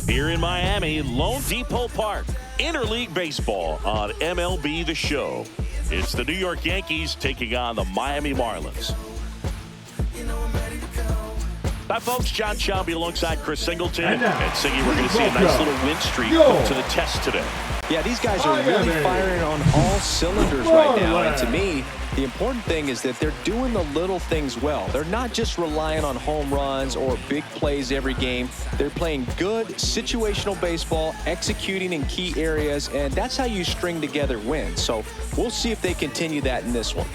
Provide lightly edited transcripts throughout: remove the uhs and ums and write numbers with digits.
Here in Miami, Lone Depot Park, interleague baseball on MLB The Show. It's the New York Yankees taking on the Miami Marlins. Hi, folks. John Shelby alongside Chris Singleton. And Siggy, we're going to see a nice little win streak put to the test today. Yeah, these guys are really firing on all cylinders right now. And to me, the important thing is that they're doing the little things well. They're not just relying on home runs or big plays every game. They're playing good situational baseball, executing in key areas, and that's how you string together wins. So we'll see if they continue that in this one.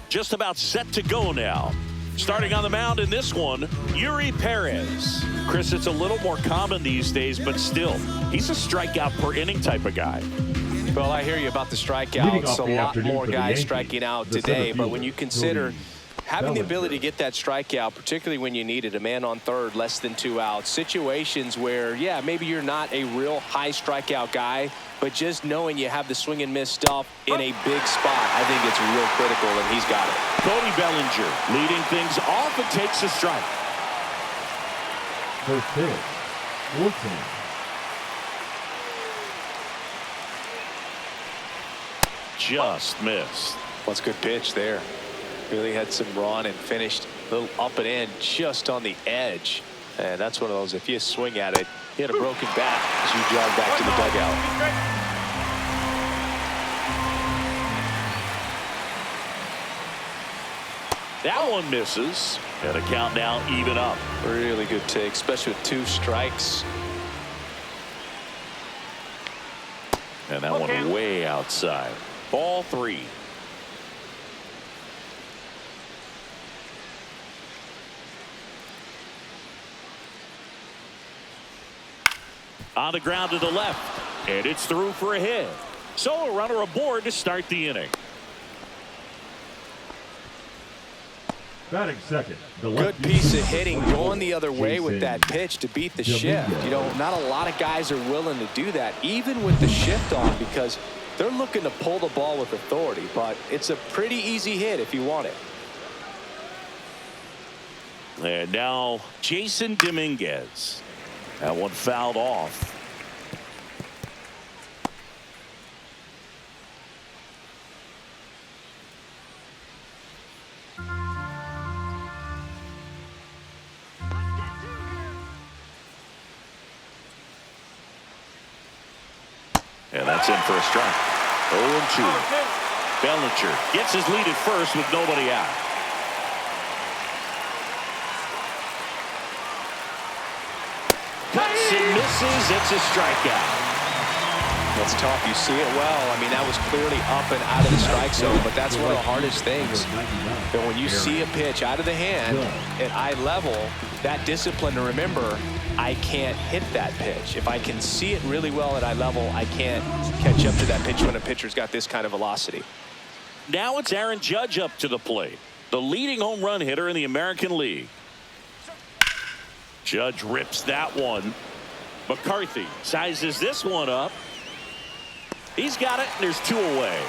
Just about set to go now. Starting on the mound in this one, Yuri Perez. Chris, it's a little more common these days, but still, he's a strikeout per inning type of guy. Well, I hear you about the strikeouts. A lot more guys striking out today, but when you consider having the ability to get that strikeout, particularly when you need it, a man on third, less than 2 outs, situations where, yeah, maybe you're not a real high strikeout guy, but just knowing you have the swing and miss stuff in a big spot, I think it's real critical, and he's got it. Cody Bellinger leading things off and takes a strike. First pitch, 14. Just missed. That's a good pitch there. Really had some run and finished a little up and in just on the edge. And that's one of those, if you swing at it, you had a broken bat as you jog back to the dugout. That one misses. And a count now even up. Really good take, especially with 2 strikes. And that one way outside. Ball 3. On the ground to the left. And it's through for a hit. So a runner aboard to start the inning. Batting second. Good piece of hitting going the other way with that pitch to beat the shift. You know, not a lot of guys are willing to do that, even with the shift on, because they're looking to pull the ball with authority, but it's a pretty easy hit if you want it. And now Jason Dominguez. That one fouled off. And that's in for a strike. 0-2. Bellinger gets his lead at first with nobody out. Cuts and misses. It's a strikeout. That's tough. You see it well. I mean, that was clearly up and out of the strike zone, but that's one of the hardest things. And when you see a pitch out of the hand at eye level, that discipline to remember, I can't hit that pitch. If I can see it really well at eye level, I can't catch up to that pitch when a pitcher's got this kind of velocity. Now it's Aaron Judge up to the plate, the leading home run hitter in the American League. Judge rips that one. McCarthy sizes this one up. He's got it, and there's 2 away.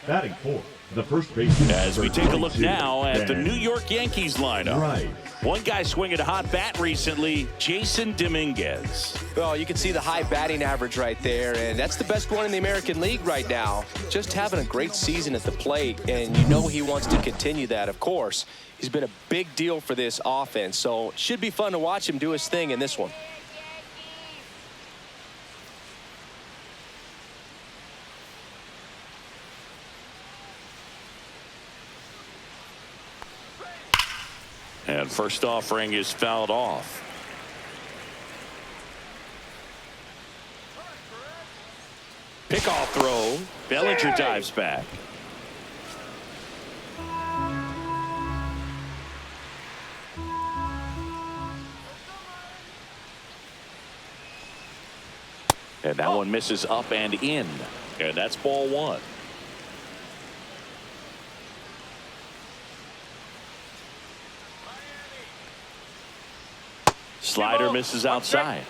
Batting fourth, the first baseman. As we take a look now at the New York Yankees lineup. Right. One guy swinging a hot bat recently, Jason Dominguez. Well, you can see the high batting average right there, and that's the best one in the American League right now. Just having a great season at the plate, and you know he wants to continue that, of course. He's been a big deal for this offense, so it should be fun to watch him do his thing in this one. And first offering is fouled off. Pickoff throw. Bellinger dives back. And that one misses up and in. And that's ball 1. Slider misses outside.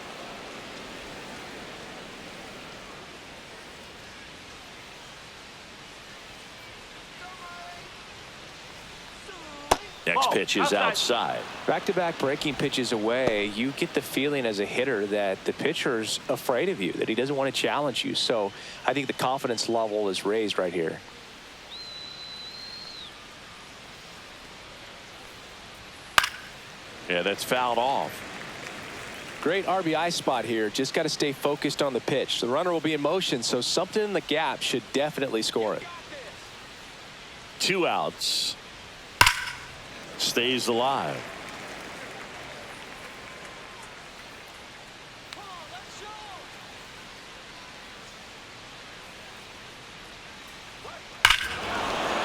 Next pitch is outside. Back-to-back breaking pitches away, you get the feeling as a hitter that the pitcher's afraid of you, that he doesn't want to challenge you. So I think the confidence level is raised right here. Yeah, that's fouled off. Great RBI spot here. Just got to stay focused on the pitch. The runner will be in motion, so something in the gap should definitely score it. 2 outs. Stays alive.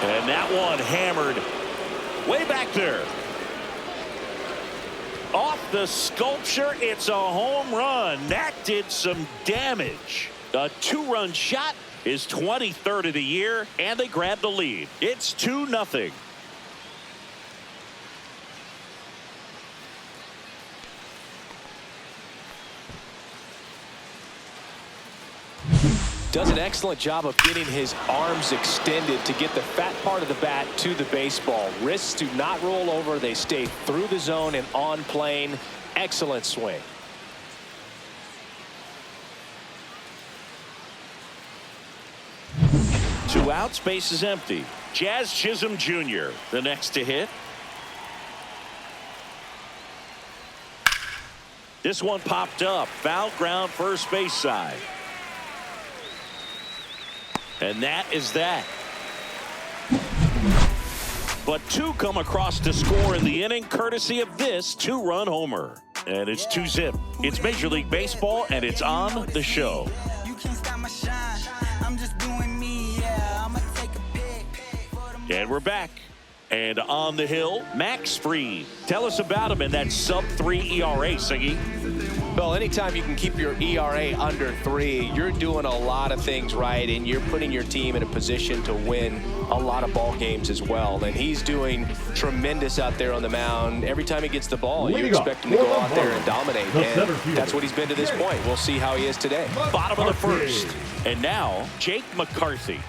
And that one hammered way back there. Off the sculpture, it's a home run. That did some damage. A 2-run shot, his 23rd of the year, and they grab the lead. It's 2-0. Does an excellent job of getting his arms extended to get the fat part of the bat to the baseball. Wrists do not roll over. They stay through the zone and on plane. Excellent swing. Two outs, base is empty. Jazz Chisholm Jr., the next to hit. This one popped up. Foul ground, first base side. And that is that. But 2 come across to score in the inning, courtesy of this 2-run homer. And it's 2-zip. It's Major League Baseball, and it's on the show. And we're back. And on the hill, Max Fried. Tell us about him in that sub-3 ERA, Siggy. Well, anytime you can keep your ERA under 3, you're doing a lot of things right, and you're putting your team in a position to win a lot of ball games as well. And he's doing tremendous out there on the mound. Every time he gets the ball, you expect him to go out there and dominate. And that's what he's been to this point. We'll see how he is today. Bottom of the first. And now, Jake McCarthy.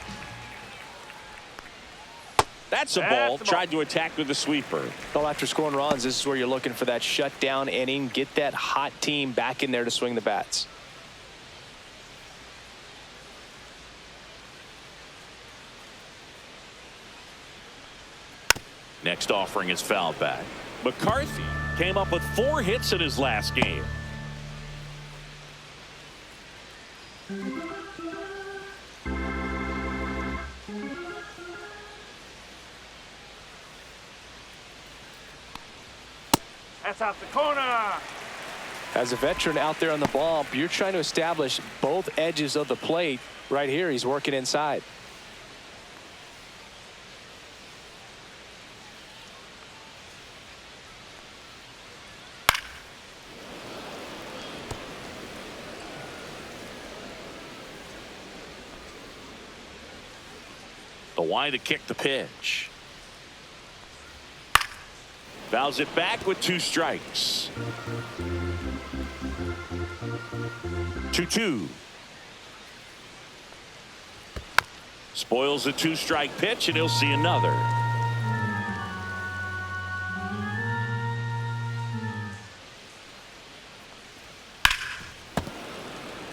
That's a ball. Tried to attack with a sweeper. Well, after scoring runs, this is where you're looking for that shutdown inning. Get that hot team back in there to swing the bats. Next offering is fouled back. McCarthy came up with 4 hits in his last game. That's out the corner. As a veteran out there on the bump, you're trying to establish both edges of the plate. Right here, he's working inside. The wind to kick the pitch. Fouls it back with 2 strikes. 2-2. Spoils a 2-strike pitch, and he'll see another.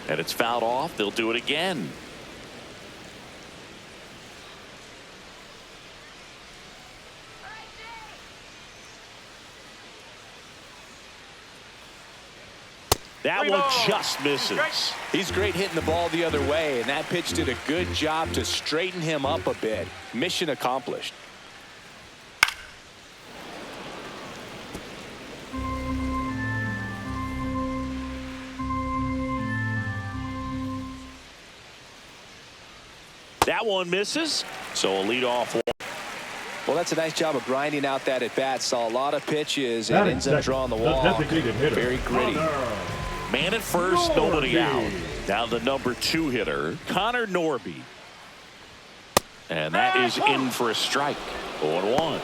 And it's fouled off. They'll do it again. That one just misses. He's great hitting the ball the other way, and that pitch did a good job to straighten him up a bit. Mission accomplished. That one misses, so a leadoff. Well, that's a nice job of grinding out that at bat. Saw a lot of pitches and ends up drawing the walk. Very gritty. Man at first, nobody out. Now the number 2 hitter, Connor Norby. And that is in for a strike. 0-1.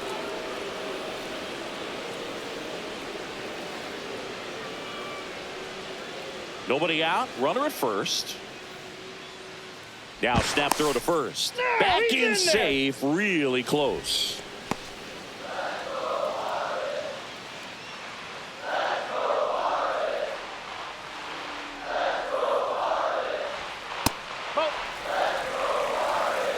Nobody out. Runner at first. Now snap throw to first. Back in safe. Really close.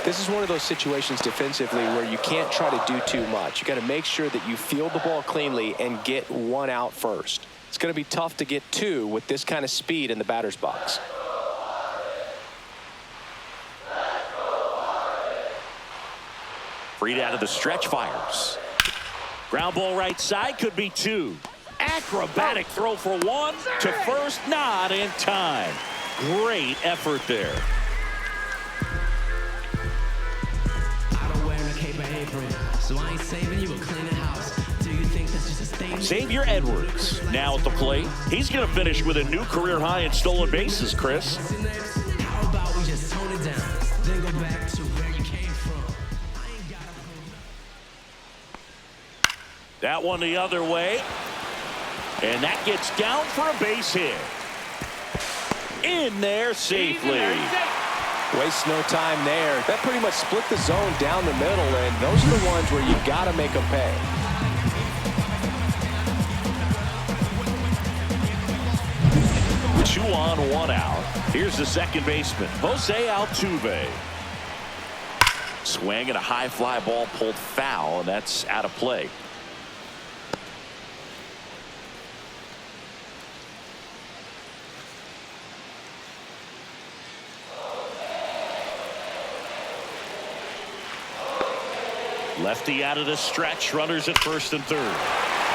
This is one of those situations defensively where you can't try to do too much. You got to make sure that you field the ball cleanly and get one out first. It's going to be tough to get two with this kind of speed in the batter's box. Freed out of the stretch, fires. Ground ball right side, could be two. Acrobatic throw for one to first, not in time. Great effort there. So I ain't saving you, but clean the house. Do you think that's just a statement? Xavier Edwards now at the plate. He's going to finish with a new career high in stolen bases, Chris. How about we just tone it down, then go back to where you came from? I ain't gotta prove it. That one the other way. And that gets down for a base hit. In there safely. Waste no time there. That pretty much split the zone down the middle, and those are the ones where you got to make them pay. Two on, one out. Here's the second baseman, Jose Altuve. Swing and a high fly ball pulled foul, and that's out of play. Lefty out of the stretch, runners at first and third.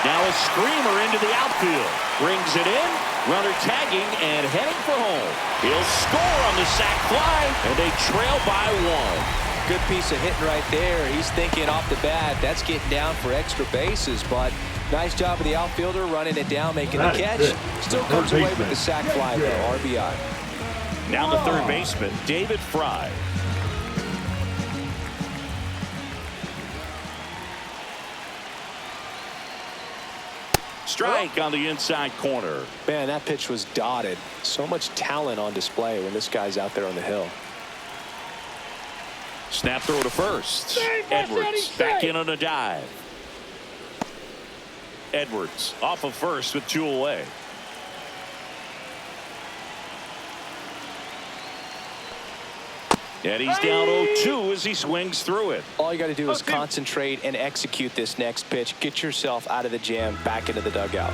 Now a screamer into the outfield. Brings it in, runner tagging and heading for home. He'll score on the sac fly, and they trail by one. Good piece of hitting right there. He's thinking off the bat, that's getting down for extra bases, but nice job of the outfielder running it down, making the catch. Still comes away with the sac fly, though, RBI. Now the third baseman, David Fry. Strike on the inside corner. Man, that pitch was dotted. So much talent on display when this guy's out there on the hill. Snap throw to first. Edwards back in on a dive. Edwards off of first with two away. And he's down 0-2 as he swings through it. All you got to do is concentrate and execute this next pitch. Get yourself out of the jam, back into the dugout.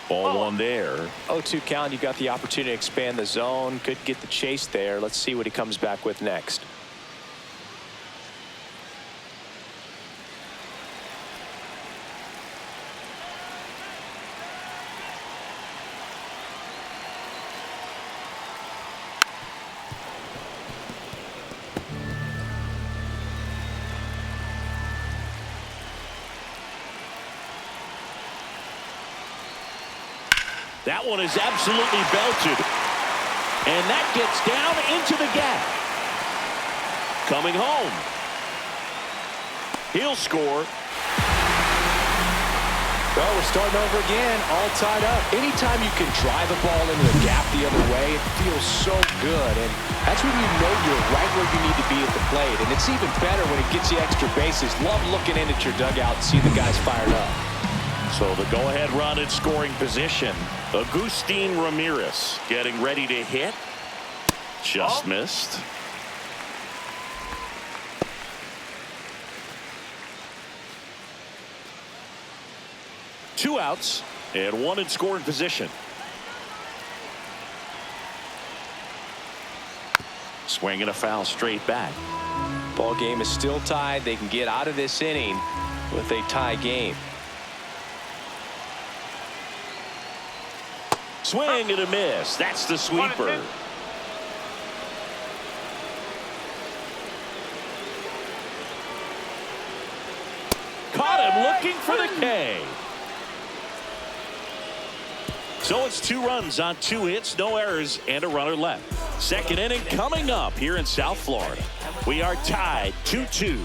Ball one there. 0-2 count. You got the opportunity to expand the zone. Could get the chase there. Let's see what he comes back with next. That one is absolutely belted. And that gets down into the gap. Coming home. He'll score. Well, we're starting over again, all tied up. Anytime you can drive a ball into the gap the other way, it feels so good. And that's when you know you're right where you need to be at the plate. And it's even better when it gets you extra bases. Love looking in at your dugout and see the guys fired up. So the go-ahead run in scoring position. Agustin Ramirez getting ready to hit. Just missed. Two outs and one in scoring position. Swinging a foul straight back. Ball game is still tied. They can get out of this inning with a tie game. Swing and a miss. That's the sweeper. Caught him looking for the K. So it's 2 runs on 2 hits, no errors, and a runner left. Second inning coming up here in South Florida. We are tied 2-2.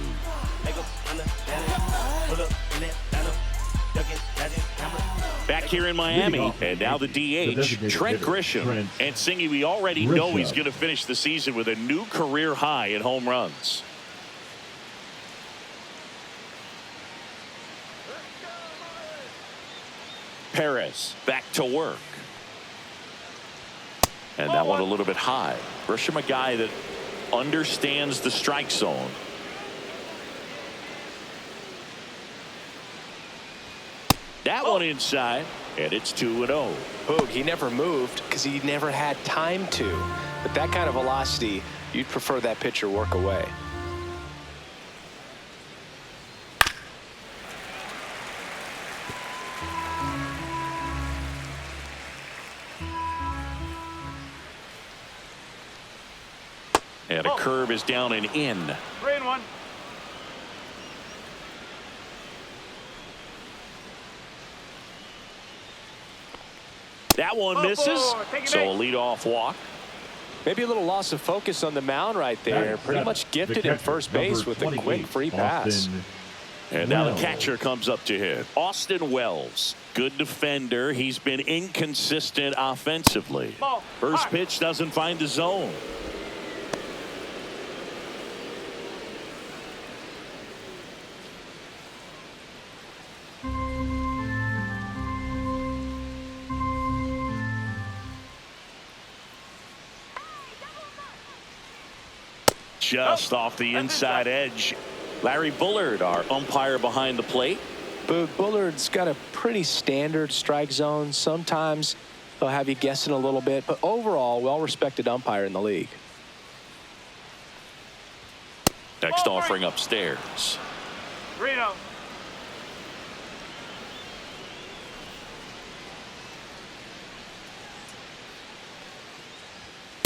Back here in Miami, and now the DH, Trent Grisham. And Singy, we already know he's going to finish the season with a new career high in home runs. Perez back to work. And that one a little bit high. Grisham, a guy that understands the strike zone. That one inside, and it's 2-0. Boog, he never moved because he never had time to. But that kind of velocity, you'd prefer that pitcher work away. And a curve is down and in. 3-1. That one misses, so a leadoff walk. Maybe a little loss of focus on the mound right there. Pretty much gifted in first base with a quick free pass. And now the catcher comes up to hit. Austin Wells, good defender. He's been inconsistent offensively. First pitch doesn't find the zone. Just off the inside edge. Larry Bullard, our umpire behind the plate. Boog, Bullard's got a pretty standard strike zone. Sometimes they'll have you guessing a little bit, but overall, well-respected umpire in the league. Next offering upstairs. Reno.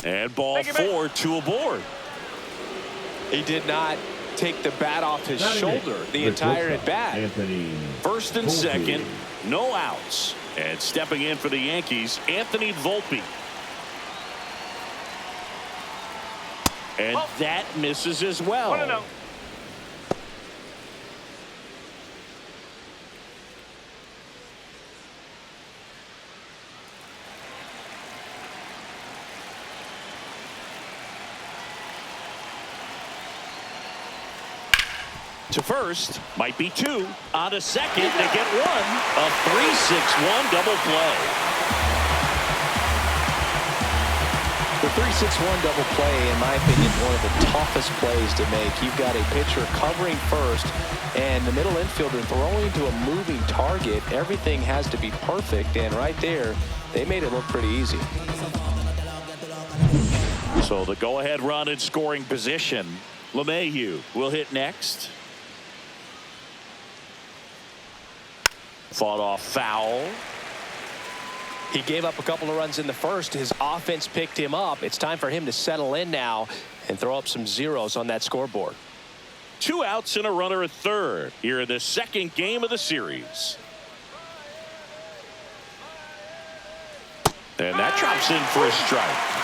And ball 4, 2 aboard. He did not take the bat off his shoulder the entire at bat. First and second, no outs. And stepping in for the Yankees, Anthony Volpe. And that misses as well. 1-0. To first, might be 2. On to second, they get 1. A 3-6-1 double play. The 3-6-1 double play, in my opinion, one of the toughest plays to make. You've got a pitcher covering first, and the middle infielder throwing to a moving target. Everything has to be perfect, and right there, they made it look pretty easy. So the go-ahead run in scoring position. LeMahieu will hit next. Fought off foul. He gave up a couple of runs in the first. His offense picked him up. It's time for him to settle in now and throw up some zeros on that scoreboard. 2 outs and a runner at third here in the second game of the series. And that drops in for a strike.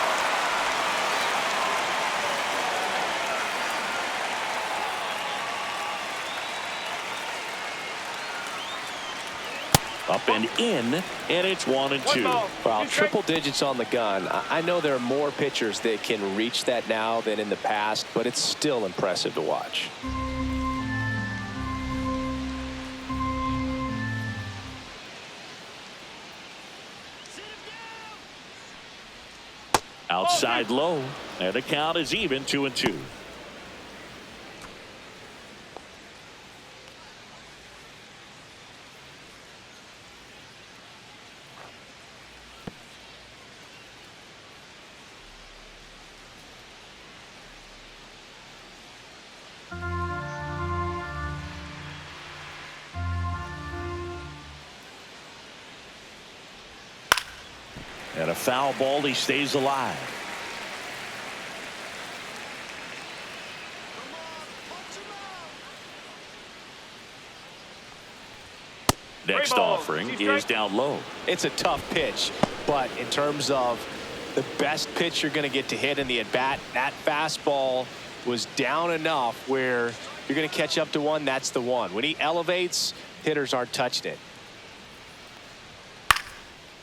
Up and in, and it's 1-2. Wow, triple digits on the gun. I know there are more pitchers that can reach that now than in the past, but it's still impressive to watch. Outside low, and the count is even, 2-2. And a foul ball, he stays alive. Next offering is down low. It's a tough pitch, but in terms of the best pitch you're going to get to hit in the at-bat, that fastball was down enough where you're going to catch up to one. That's the one. When he elevates, hitters aren't touching it.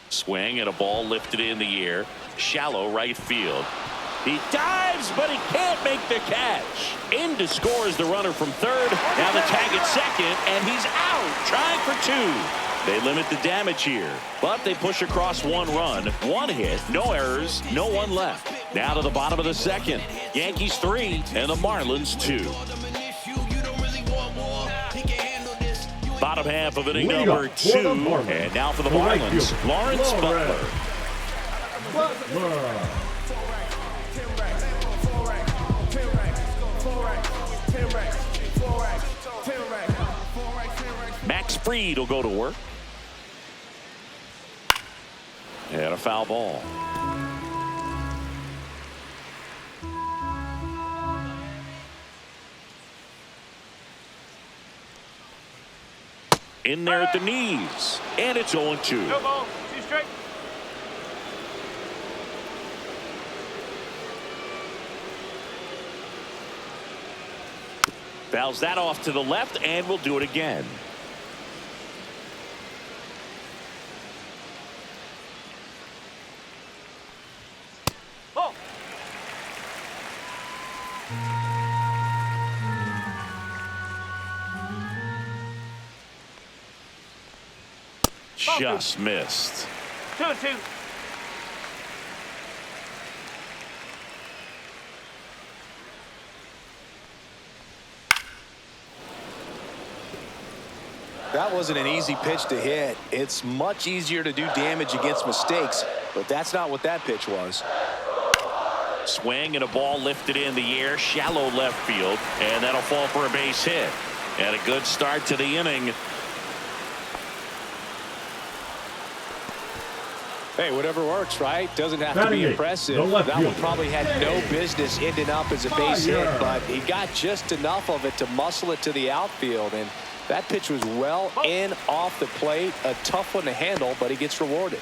Swing and a ball lifted in the air. Shallow right field. He dives, but he can't make the catch. In to score is the runner from third. Now the tag at second, and he's out, trying for 2. They limit the damage here, but they push across 1 run, 1 hit, no errors, no one left. Now to the bottom of the second. Yankees 3 and the Marlins 2. Bottom half of inning number 2, and now for the Marlins, Lawrence Butler. Max Fried will go to work. And a foul ball. In there at the knees. And it's 0-2. No ball. 2 straight. Fouls that off to the left, and we'll do it again. Oh. Just missed. 2-2. That wasn't an easy pitch to hit. It's much easier to do damage against mistakes, but that's not what that pitch was. Swing and a ball lifted in the air, shallow left field, and that'll fall for a base hit. And a good start to the inning. Hey, whatever works, right? Doesn't have to be impressive. That one probably had no business ending up as a base hit, but he got just enough of it to muscle it to the outfield. And that pitch was well in off the plate. A tough one to handle, but he gets rewarded.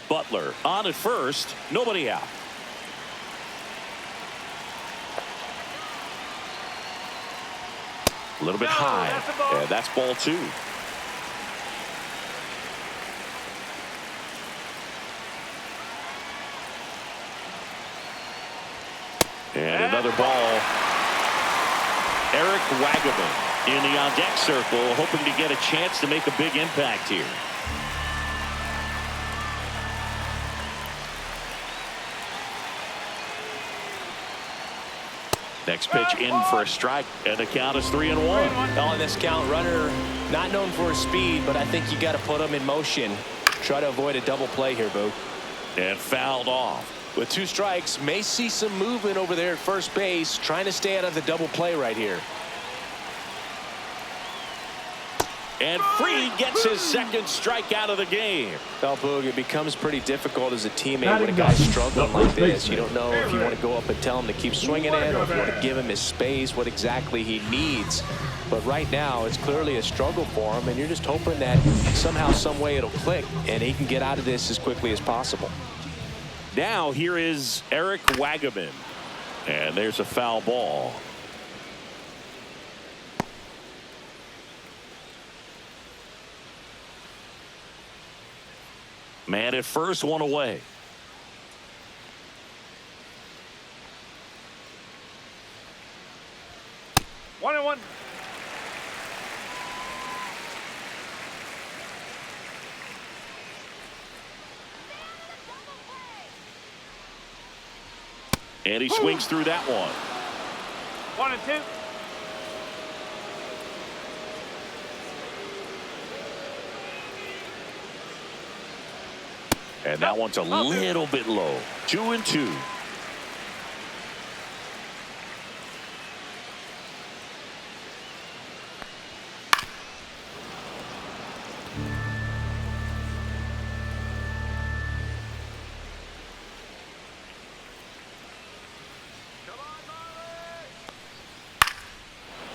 Butler on at first, nobody out. A little bit high, and that's ball 2. And another ball. Eric Wagaman in the on-deck circle, hoping to get a chance to make a big impact here. Next pitch in for a strike, and the count is 3-1. On this count, runner not known for his speed, but I think you got to put him in motion. Try to avoid a double play here, Boo. And fouled off. With 2 strikes, may see some movement over there at first base, trying to stay out of the double play right here. And Fried gets his 2nd strikeout of the game. Well, Boog, it becomes pretty difficult as a teammate when a guy's struggling like this. You don't know if you want to go up and tell him to keep swinging it, or if you want to give him his space, what exactly he needs. But right now, it's clearly a struggle for him, and you're just hoping that somehow, some way it'll click, and he can get out of this as quickly as possible. Now here is Eric Wagaman. And there's a foul ball. Man at first, 1 away. One and one. And he swings through that one. 1 and 2. And that one's a little bit low. 2-2.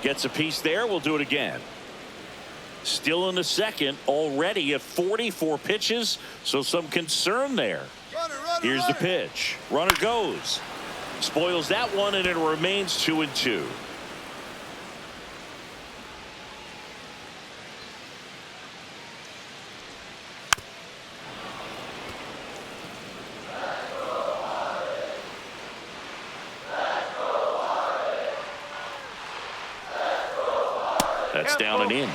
Gets a piece there. We'll do it again. Still in the second, already at 44 pitches, so some concern there. Here's the pitch. Runner goes. Spoils that one, and it remains 2-2. That's down and in.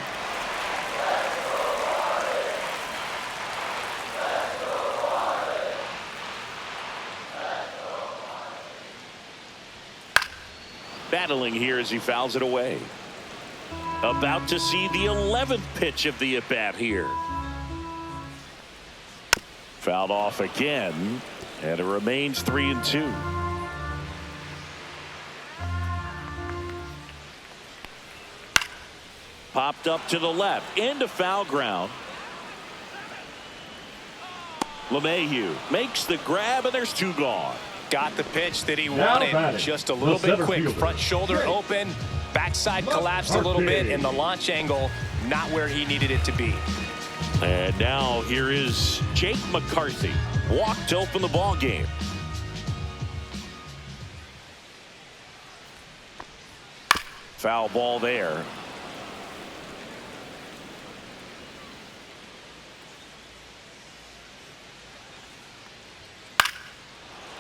Battling here as he fouls it away. About to see the 11th pitch of the at-bat here. Fouled off again, and it remains 3-2. Popped up to the left, into foul ground. LeMahieu makes the grab, and there's 2 gone. Got the pitch that he wanted. Just a little bit quick. Front shoulder open. Backside collapsed a little bit, and the launch angle not where he needed it to be. And now here is Jake McCarthy. Walked to open the ball game. Foul ball there.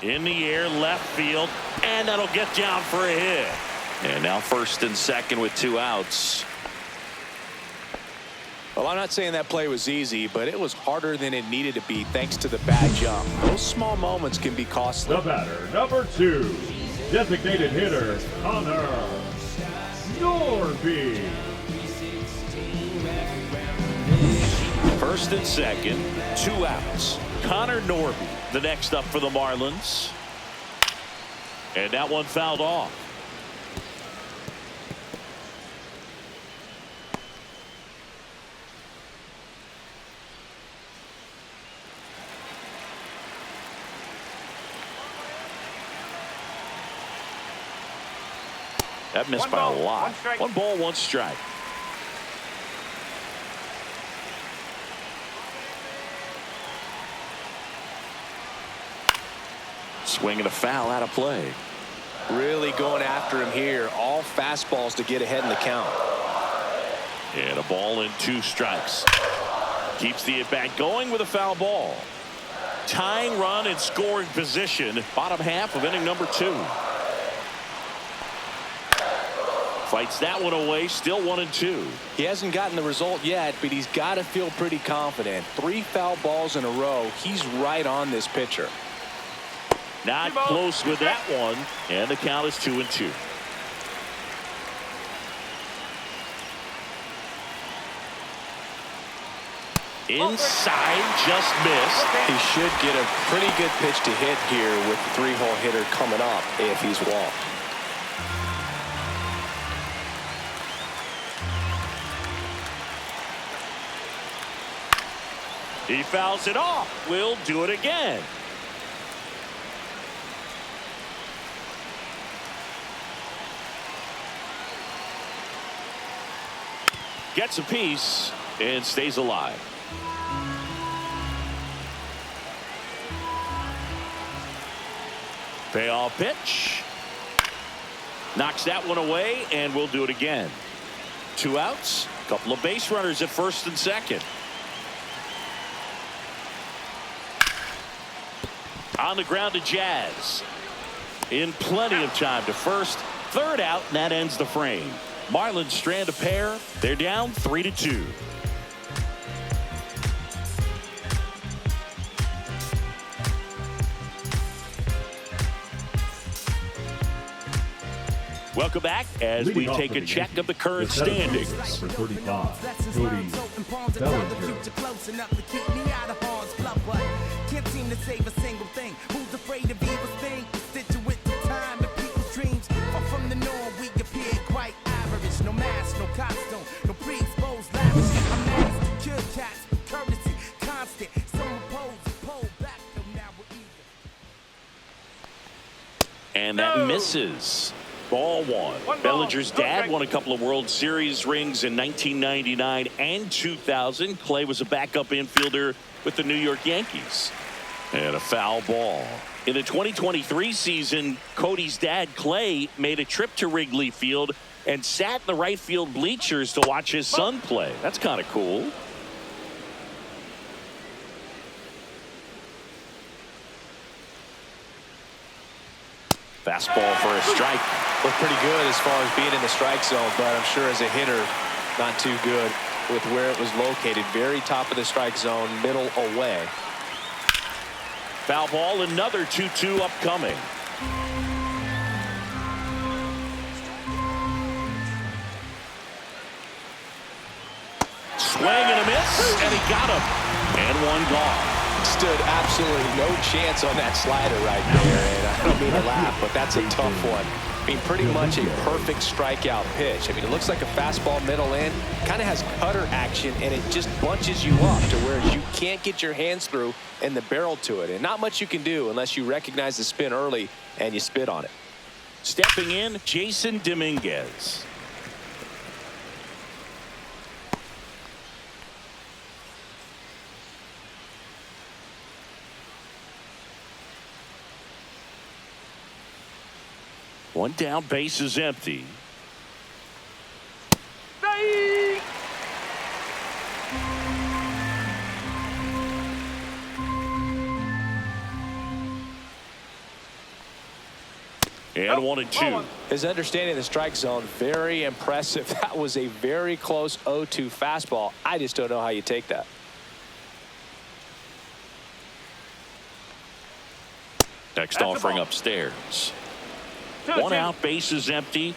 In the air, left field, and that'll get down for a hit. And now first and second with 2 outs. Well, I'm not saying that play was easy, but it was harder than it needed to be thanks to the bad jump. Those small moments can be costly. The batter, number 2, designated hitter, Connor Norby. First and second, 2 outs. Connor Norby, the next up for the Marlins. And that one fouled off. That missed by a lot. 1 ball, 1 strike. Swinging a foul out of play. Really going after him here. All fastballs to get ahead in the count. And a ball and 2 strikes. Keeps the at-bat going with a foul ball. Tying run in scoring position. Bottom half of inning number 2. Fights that one away. Still 1-2. He hasn't gotten the result yet, but he's got to feel pretty confident. 3 foul balls in a row. He's right on this pitcher. Not close with that one, and the count is 2-2. Inside, just missed. He should get a pretty good pitch to hit here with the 3-hole hitter coming up if he's walked. He fouls it off. We'll do it again. Gets a piece and stays alive. Payoff pitch. Knocks that one away, and we'll do it again. 2 outs. Couple of base runners at first and second. On the ground to Jazz. In plenty of time to first. 3rd out, and that ends the frame. Marlins strand a pair. They're down 3-2. Welcome back as we take a check of the current standings. Number 35, Cody Bellinger. Can't seem to save a single thing. Who's afraid of evil thing? Constituent to time and people's dreams. Far from the norm, we appear quite average. No mask, no costume, no pre-exposed lavish. I'm masked, cure cats, courtesy, constant. Some repose, pull back till now we're even. And that misses. Ball 1. Bellinger's dad won a couple of World Series rings in 1999 and 2000. Clay was a backup infielder with the New York Yankees. And a foul ball. In the 2023 season, Cody's dad, Clay, made a trip to Wrigley Field and sat in the right field bleachers to watch his son play. That's kind of cool. Fastball for a strike. Looked pretty good as far as being in the strike zone, but I'm sure as a hitter, not too good with where it was located. Very top of the strike zone, middle away. Foul ball, another 2-2 upcoming. Swing and a miss, and he got him. And one gone. Stood absolutely no chance on that slider right there. And I don't mean to laugh, but that's a tough one. I mean, pretty much a perfect strikeout pitch. I mean, it looks like a fastball middle in. Kind of has cutter action, and it just bunches you up to where you can't get your hands through and the barrel to it. And not much you can do unless you recognize the spin early and you spit on it. Stepping in, Jason Dominguez. One down, base is empty. And 1-2. His understanding of the strike zone, very impressive. That was a very close 0-2 fastball. I just don't know how you take that. Next offering upstairs. 1 out, base is empty.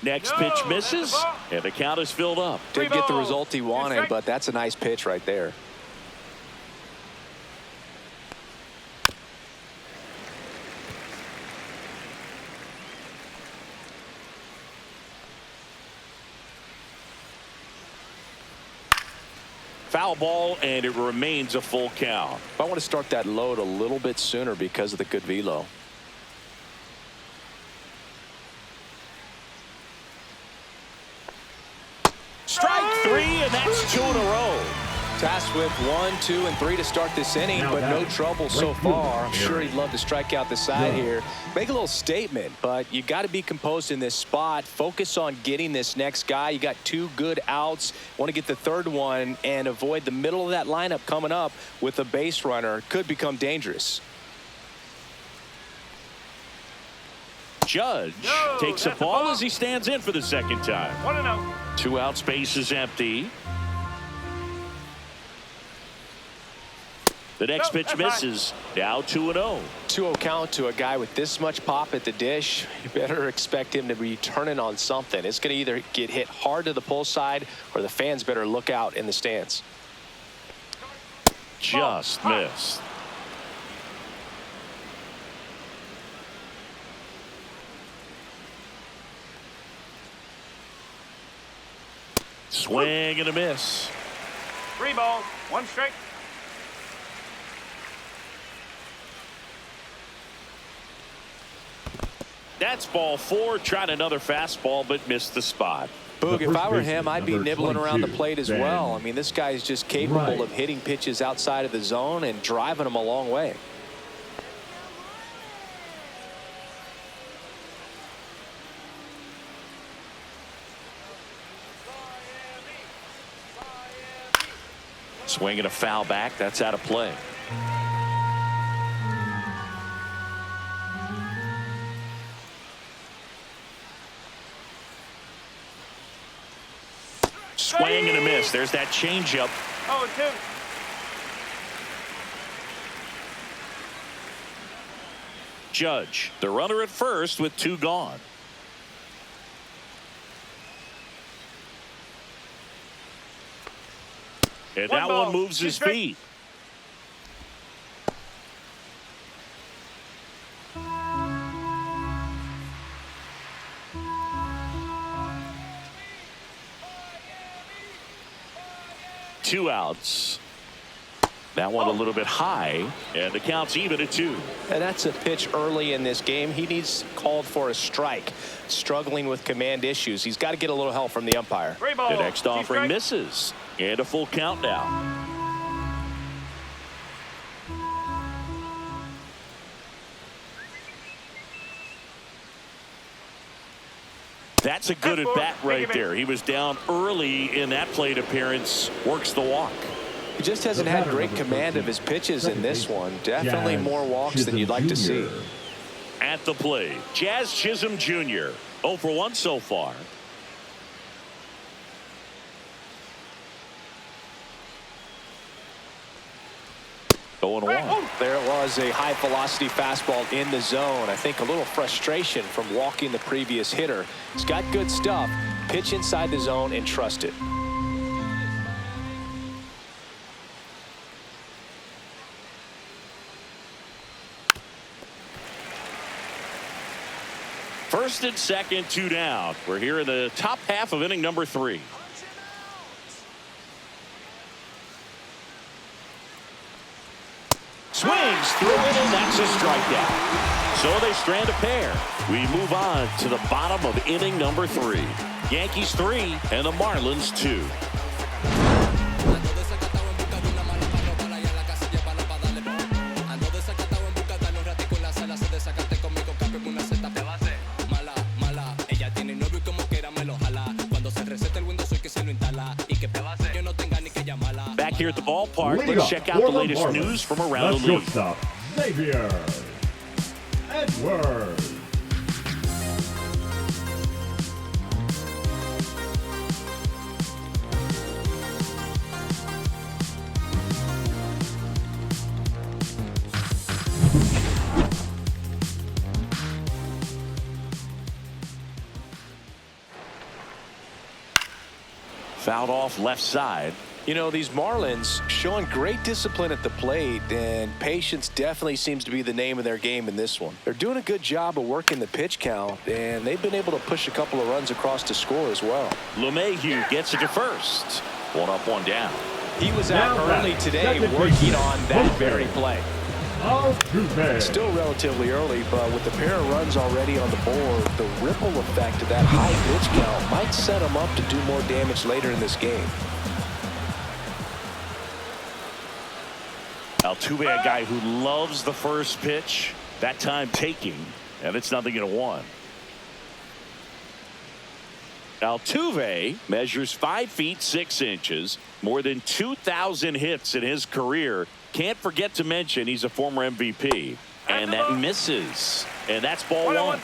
Next pitch misses, and the count is filled up. Didn't get the result he wanted, but that's a nice pitch right there. Foul ball, and it remains a full count. I want to start that load a little bit sooner because of the good velo. Strike 3, and that's 2 in a row. Tasked with 1, 2, and 3 to start this inning, but no trouble so far. I'm sure he'd love to strike out the side here. Make a little statement, but you got to be composed in this spot. Focus on getting this next guy. You got 2 good outs. Want to get the third one and avoid the middle of that lineup coming up with a base runner. Could become dangerous. Judge takes a ball as he stands in for the second time. 1-0. 2 outs, base is empty. The next pitch misses. Now 2-0. 2-0 count to a guy with this much pop at the dish. You better expect him to be turning on something. It's going to either get hit hard to the pull side, or the fans better look out in the stands. Just missed. Swing and a miss. 3 balls, 1 strike. That's ball 4. Tried another fastball, but missed the spot. Boog, if I were him, I'd be nibbling around the plate as well. I mean, this guy is just capable of hitting pitches outside of the zone and driving them a long way. Swinging a foul back. That's out of play. Swing and a miss. There's that changeup. 0-2. Judge, the runner at first with 2 gone. And that one moves his feet. Two outs. That one a little bit high, and the count's even at 2. And that's a pitch early in this game. He needs called for a strike. Struggling with command issues. He's got to get a little help from the umpire. The next offering misses, and a full count now. That's a good at bat right there. He was down early in that plate appearance. Works the walk. He just hasn't had great command of his pitches in this one. Definitely more walks than you'd like to see. At the plate, Jazz Chisholm Jr. 0 for 1 so far. Going one. There it was, a high velocity fastball in the zone. I think a little frustration from walking the previous hitter. He's got good stuff. Pitch inside the zone and trust it. First and second, 2 down. We're here in the top half of inning number 3. Swings through it, and that's a strikeout. So they strand a pair. We move on to the bottom of inning number 3. Yankees 3 and the Marlins 2. Back here at the ballpark, let's check out the latest news from around the league. Shortstop, Xavier Edwards. Fouled off left side. You know, these Marlins showing great discipline at the plate, and patience definitely seems to be the name of their game in this one. They're doing a good job of working the pitch count, and they've been able to push a couple of runs across to score as well. LeMahieu gets it to first. 1 up, 1 down. He was out early today working on that very play. Altuve. Still relatively early, but with the pair of runs already on the board, the ripple effect of that high pitch count might set him up to do more damage later in this game. Altuve, a guy who loves the first pitch, that time taking, and it's 0-1. Altuve measures 5 feet 6 inches, more than 2,000 hits in his career. Can't forget to mention he's a former MVP. And that misses. And that's ball 1.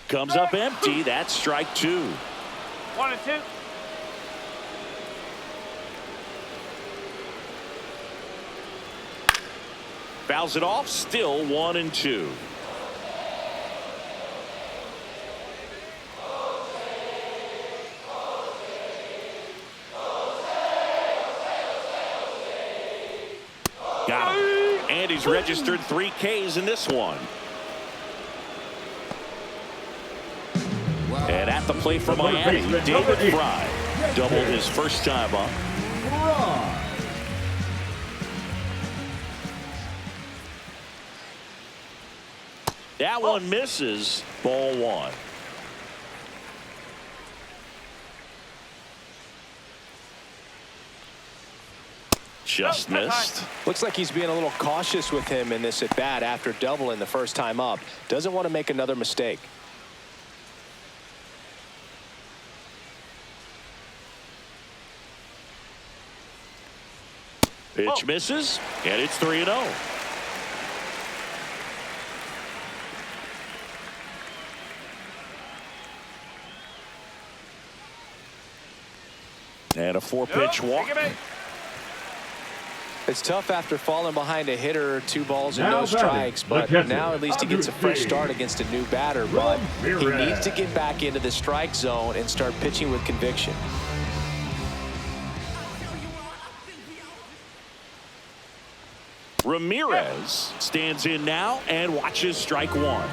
Comes up empty. That's strike 2. 1 and 2. Fouls it off. Still 1 and 2. Got him. And he's registered 3 Ks in this one. And at the plate for Miami, David Fry doubled his first time up. That one misses. Ball 1. Just missed. Looks like he's being a little cautious with him in this at bat after doubling the first time up. Doesn't want to make another mistake. Pitch misses, and it's 3-0. And a 4-pitch walk. It's tough after falling behind a hitter, 2 balls and no strikes, but now at least he gets a fresh start against a new batter. But he needs to get back into the strike zone and start pitching with conviction. Ramirez stands in now and watches strike 1.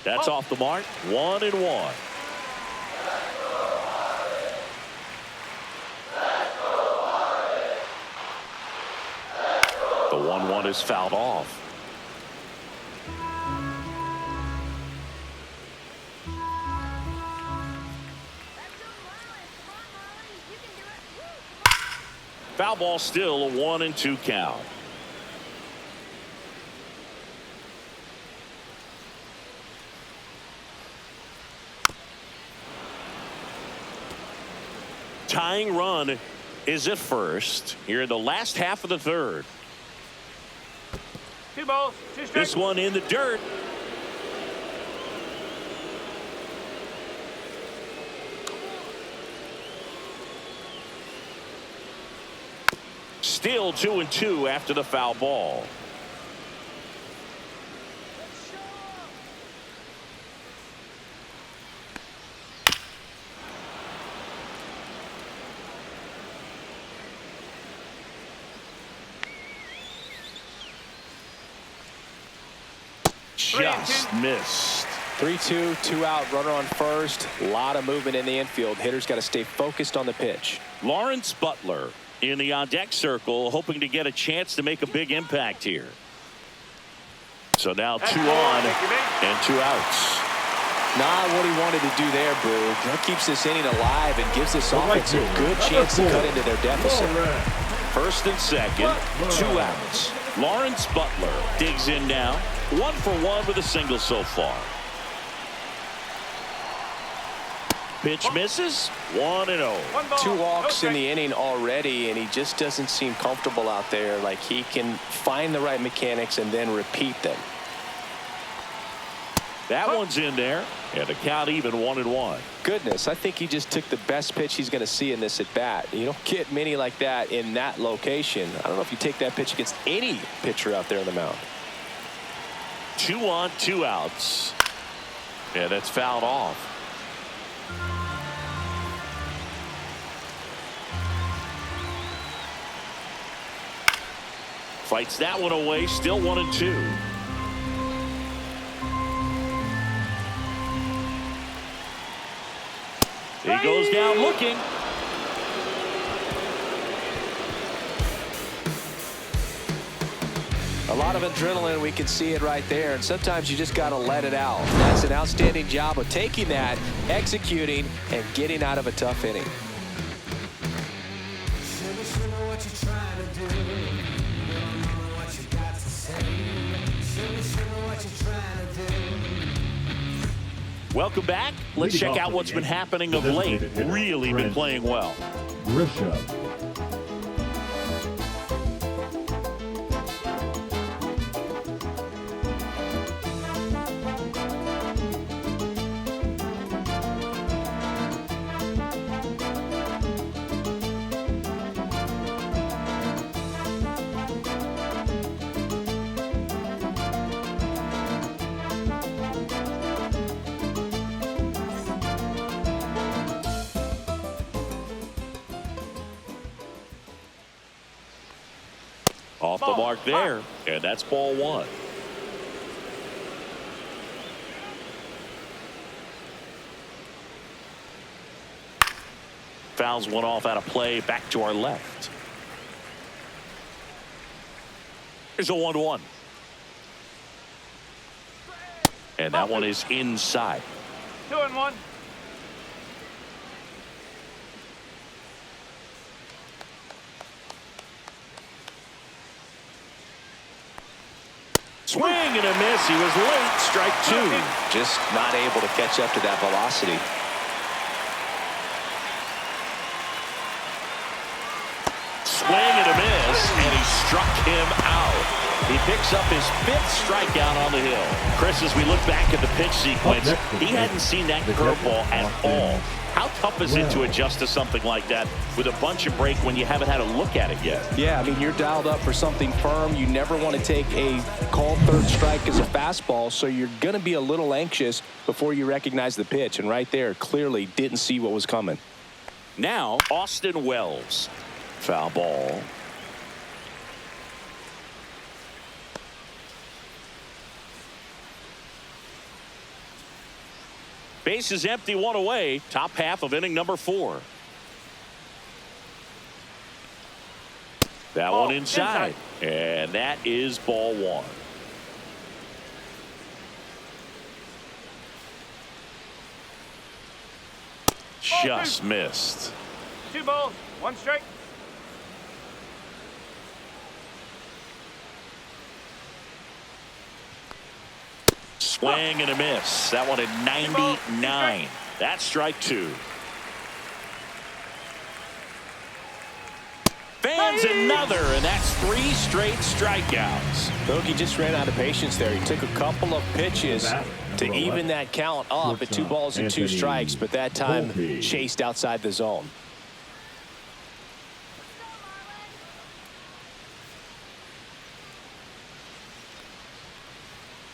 That's off the mark. 1-1. The 1-1 is fouled off. Foul ball, still a 1-2 count. tying run is at first here in the last half of the third. 2 balls, 2 strikes. This one in the dirt. Still 2-2 after the foul ball. Just missed. 3-2, 2 out, runner on first. A lot of movement in the infield. Hitter's got to stay focused on the pitch. Lawrence Butler in the on-deck circle, hoping to get a chance to make a big impact here. So now 2 on and 2 outs. Not what he wanted to do there, Boo. That keeps this inning alive and gives this offense a good chance to cut into their deficit. First and second, 2 outs. Lawrence Butler digs in now. 1 for 1 with a single so far. Pitch misses. 1-0. 2 walks in the inning already, and he just doesn't seem comfortable out there. Like he can find the right mechanics and then repeat them. That one's in there, and the count even 1-1. Goodness, I think he just took the best pitch he's going to see in this at bat. You don't get many like that in that location. I don't know if you take that pitch against any pitcher out there on the mound. 2 on, 2 outs. And that's fouled off. Fights that one away, still 1-2. He goes down looking. A lot of adrenaline, we can see it right there, and sometimes you just got to let it out. That's an outstanding job of taking that, executing, and getting out of a tough inning. Welcome back. Let's check out what's been happening of late. Really been playing well. Grisha. Off the mark there, and that's ball 1. Fouls one off out of play, back to our left. Here's a 1-1. And that one is inside. 2-1. Swing and a miss. He was late. Strike 2. Just not able to catch up to that velocity. Swing and a miss, and he struck him out. He picks up his 5th strikeout on the hill. Chris, as we look back at the pitch sequence, he hadn't seen that curveball at all. How tough is it to adjust to something like that with a bunch of break when you haven't had a look at it yet? Yeah, I mean, you're dialed up for something firm. You never want to take a called 3rd strike as a fastball, so you're going to be a little anxious before you recognize the pitch. And right there, clearly didn't see what was coming. Now, Austin Wells. Foul ball. Base is empty, 1 away. Top half of inning number 4. That one inside. And that is ball 1. Just missed. 2 balls, 1 strike. Swing and a miss. That one at 99. That's strike 2. Fans another, and that's 3 straight strikeouts. Bogey just ran out of patience there. He took a couple of pitches to even that count up at 2 balls and 2 strikes, but that time chased outside the zone.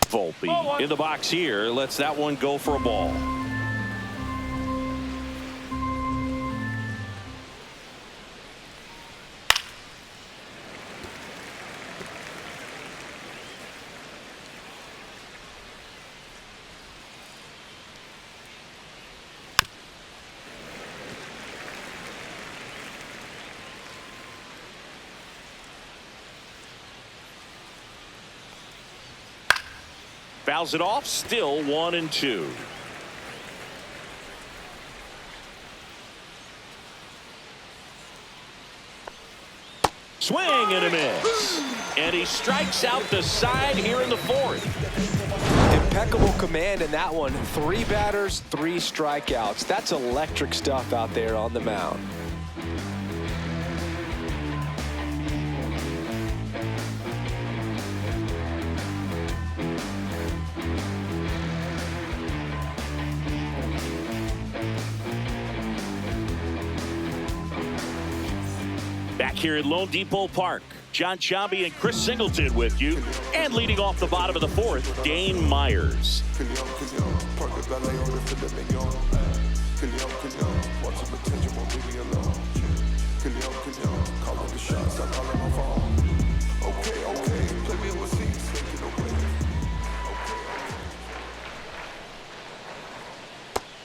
Volpe in the box here, lets that one go for a ball. Fouls it off, still 1-2. Swing and a miss. And he strikes out the side here in the 4th. Impeccable command in that one. 3 batters, 3 strikeouts. That's electric stuff out there on the mound. Back here at Lone Depot Park, John Chambi and Chris Singleton with you. And leading off the bottom of the 4th, Dane Myers.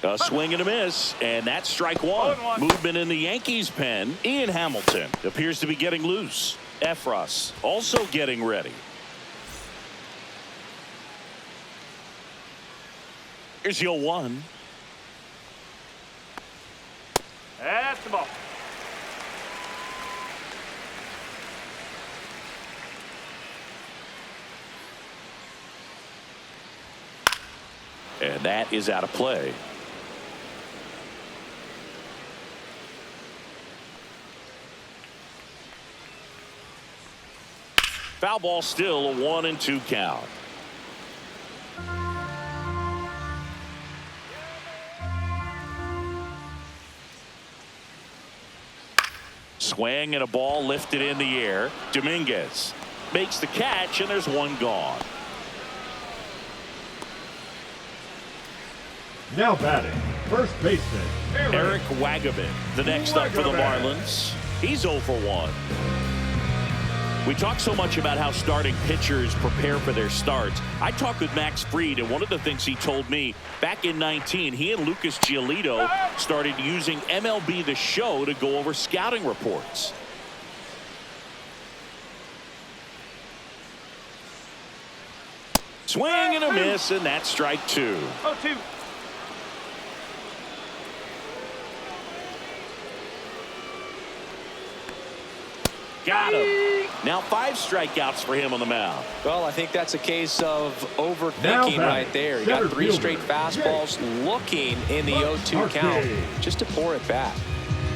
A swing and a miss, and that's strike 1. Movement in the Yankees pen. Ian Hamilton appears to be getting loose. Efros also getting ready. Here's your 1. That's the ball. And that is out of play. Foul ball, still a 1-2 count. Swing and a ball lifted in the air. Dominguez makes the catch, and there's 1 gone. Now batting, first baseman, Eric Wagaman, the next up for the Marlins. He's 0 for 1. We talk so much about how starting pitchers prepare for their starts. I talked with Max Fried, and one of the things he told me back in 19, he and Lucas Giolito started using MLB The Show to go over scouting reports. Swing and a miss, and that's strike 2. 0-2. Got him. Now 5 strikeouts for him on the mound. Well, I think that's a case of overthinking right there. He got 3 straight fastballs, looking in the 0-2 count just to pour it back.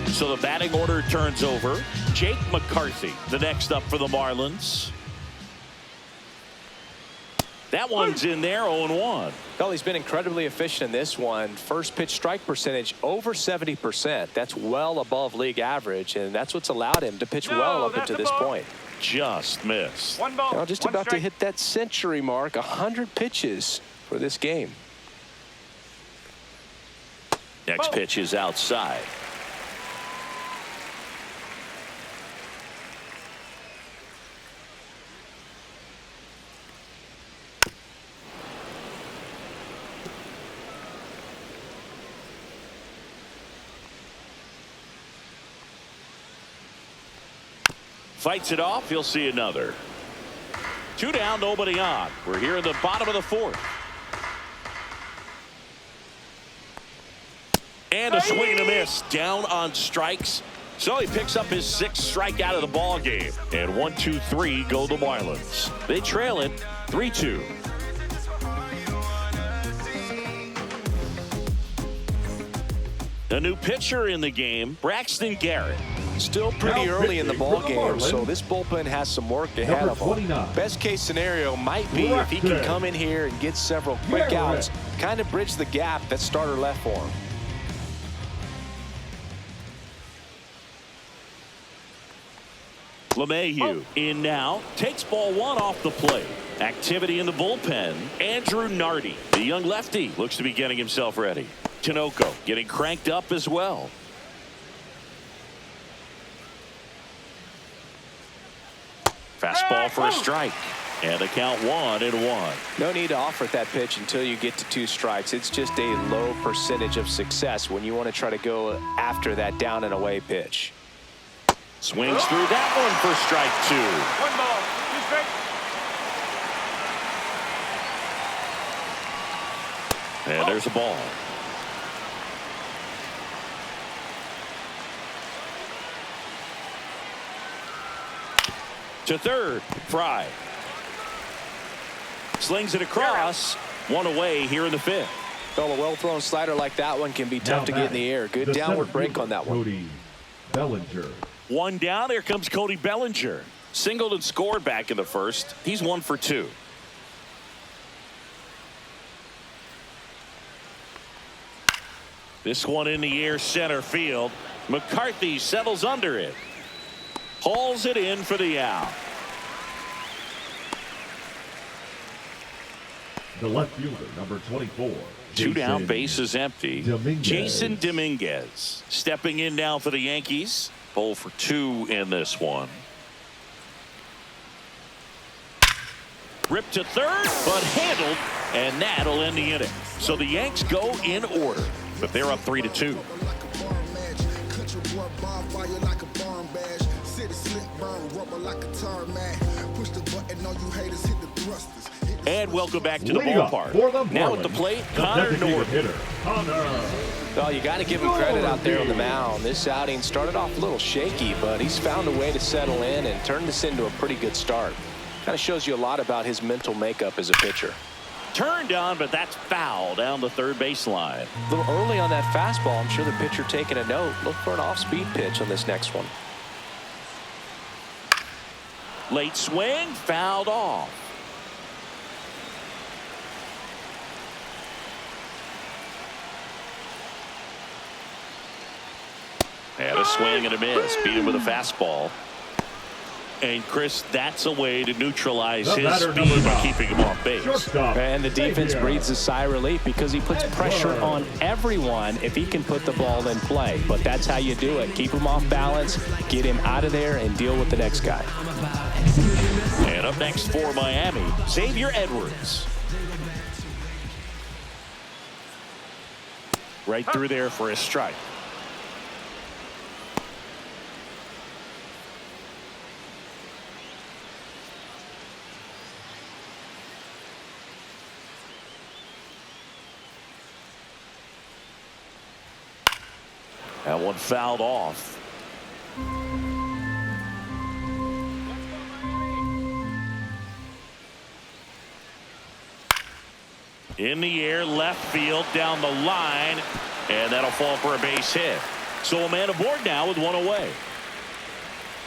So the batting order turns over. Jake McCarthy, the next up for the Marlins. That one's in there, 0-1. Well, he's been incredibly efficient in this one. First pitch strike percentage over 70%. That's well above league average, and that's what's allowed him to pitch well up until this point. Just missed. 1 ball. Now just about to hit that century mark. 100 pitches for this game. Next pitch is outside. Fights it off. He'll see another. 2 down, nobody on. We're here in the bottom of the 4th. And a swing and a miss. Down on strikes. So he picks up his 6th strikeout of the ball game. And 1-2-3 go the Marlins. They trail it 3-2. A new pitcher in the game, Braxton Garrett. Still pretty early in the ball game, so this bullpen has some work ahead of them. Best case scenario might be if he can come in here and get several quick outs, kind of bridge the gap that starter left for him. LeMahieu in now, takes ball one off the plate. Activity in the bullpen. Andrew Nardi, the young lefty, looks to be getting himself ready. Tinoco getting cranked up as well. Fastball for a strike. And the count 1-1. No need to offer that pitch until you get to 2 strikes. It's just a low percentage of success when you want to try to go after that down and away pitch. Swings through that one for strike 2. 1 ball, 2 strikes. And there's a ball. To third, Fry. Slings it across. 1 away here in the 5th. Well, a well-thrown slider like that one can be tough to get in the air. Good downward break on that one. Cody Bellinger. 1 down. Here comes Cody Bellinger. Singled and scored back in the 1st. He's 1 for 2. This one in the air, center field. McCarthy settles under it. Hauls it in for the out. The left fielder, number 24. 2 down, bases empty. Dominguez. Jason Dominguez stepping in now for the Yankees. 0 for 2 in this one. Ripped to third, but handled, and that'll end the inning. So the Yanks go in order, but they're up 3-2. And welcome back to the ballpark. Now at the plate, Connor Norton. Well, you got to give him credit out there on the mound. This outing started off a little shaky, but he's found a way to settle in and turn this into a pretty good start. Kind of shows you a lot about his mental makeup as a pitcher. Turned on, but that's foul down the third baseline. A little early on that fastball. I'm sure the pitcher taking a note. Look for an off-speed pitch on this next one. Late swing, fouled off. And a swing and a miss. Beat him with a fastball. And Chris, that's a way to neutralize his speed by keeping him off base. And the defense breathes a sigh of relief because he puts pressure on everyone if he can put the ball in play. But that's how you do it. Keep him off balance, get him out of there, and deal with the next guy. And up next for Miami, Xavier Edwards. Right through there for a strike. That one fouled off. In the air, left field, down the line, and that'll fall for a base hit. So a man aboard now with 1 away.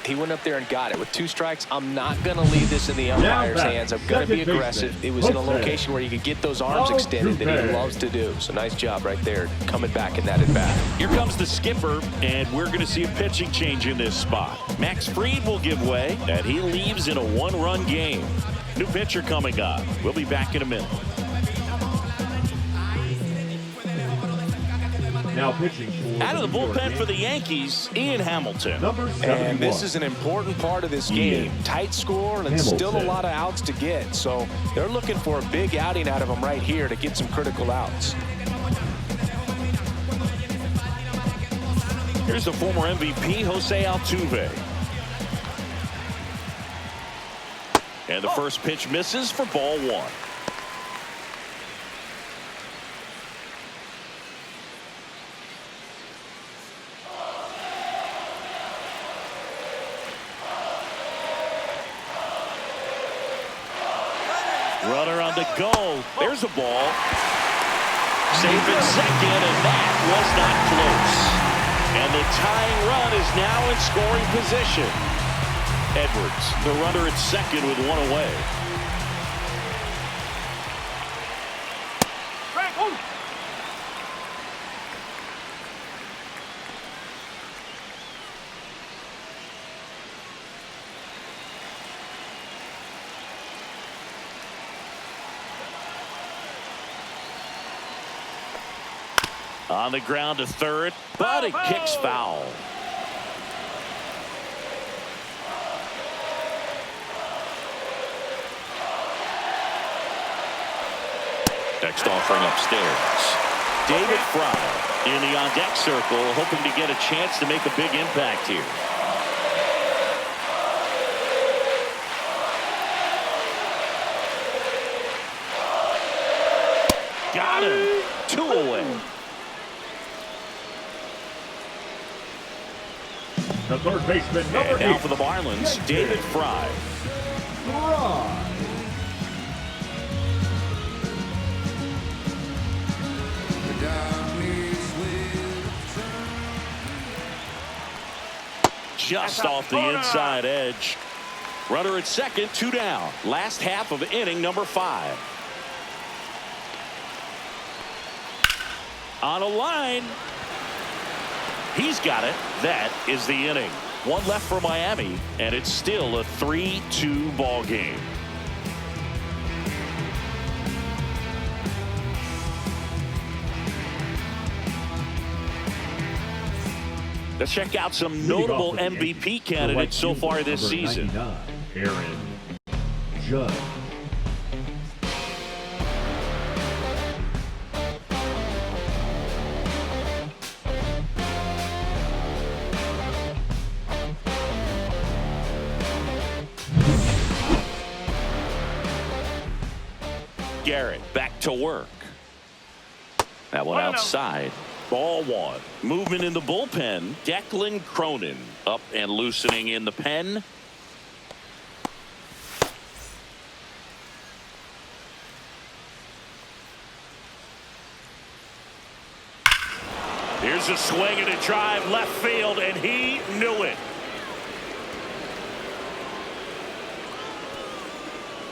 He went up there and got it. With 2 strikes, I'm not going to leave this in the umpire's hands. I'm going to be aggressive. It was in a location where you could get those arms extended that he loves to do. So nice job right there coming back in that at-bat. Here comes the skipper, and we're going to see a pitching change in this spot. Max Fried will give way, and he leaves in a 1-run game. New pitcher coming up. We'll be back in a minute. Now pitching out of the bullpen for the Yankees, Ian Hamilton. And this is an important part of this game. Tight score and still a lot of outs to get. So they're looking for a big outing out of him right here to get some critical outs. Here's the former MVP, Jose Altuve. And the first pitch misses for ball 1. Runner on the go. There's a ball. Safe at second, and that was not close. And the tying run is now in scoring position. Edwards, the runner at second with one away. On the ground to third, but it kicks foul. Next offering upstairs. David Fry in the on-deck circle, hoping to get a chance to make a big impact here. Got him. 2 away. The third baseman, number 8. Now for the Marlins, David Fry. Just off the inside edge. Runner at second, 2 down. Last half of inning number 5. On a line. He's got it. That is the inning. 1 left for Miami, and it's still a 3-2 ball game. Let's check out some notable MVP candidates so far this season. Aaron Judge. Garrett back to work. That one outside. Ball 1. Movement in the bullpen. Declan Cronin up and loosening in the pen. Here's a swing and a drive left field, and he knew it.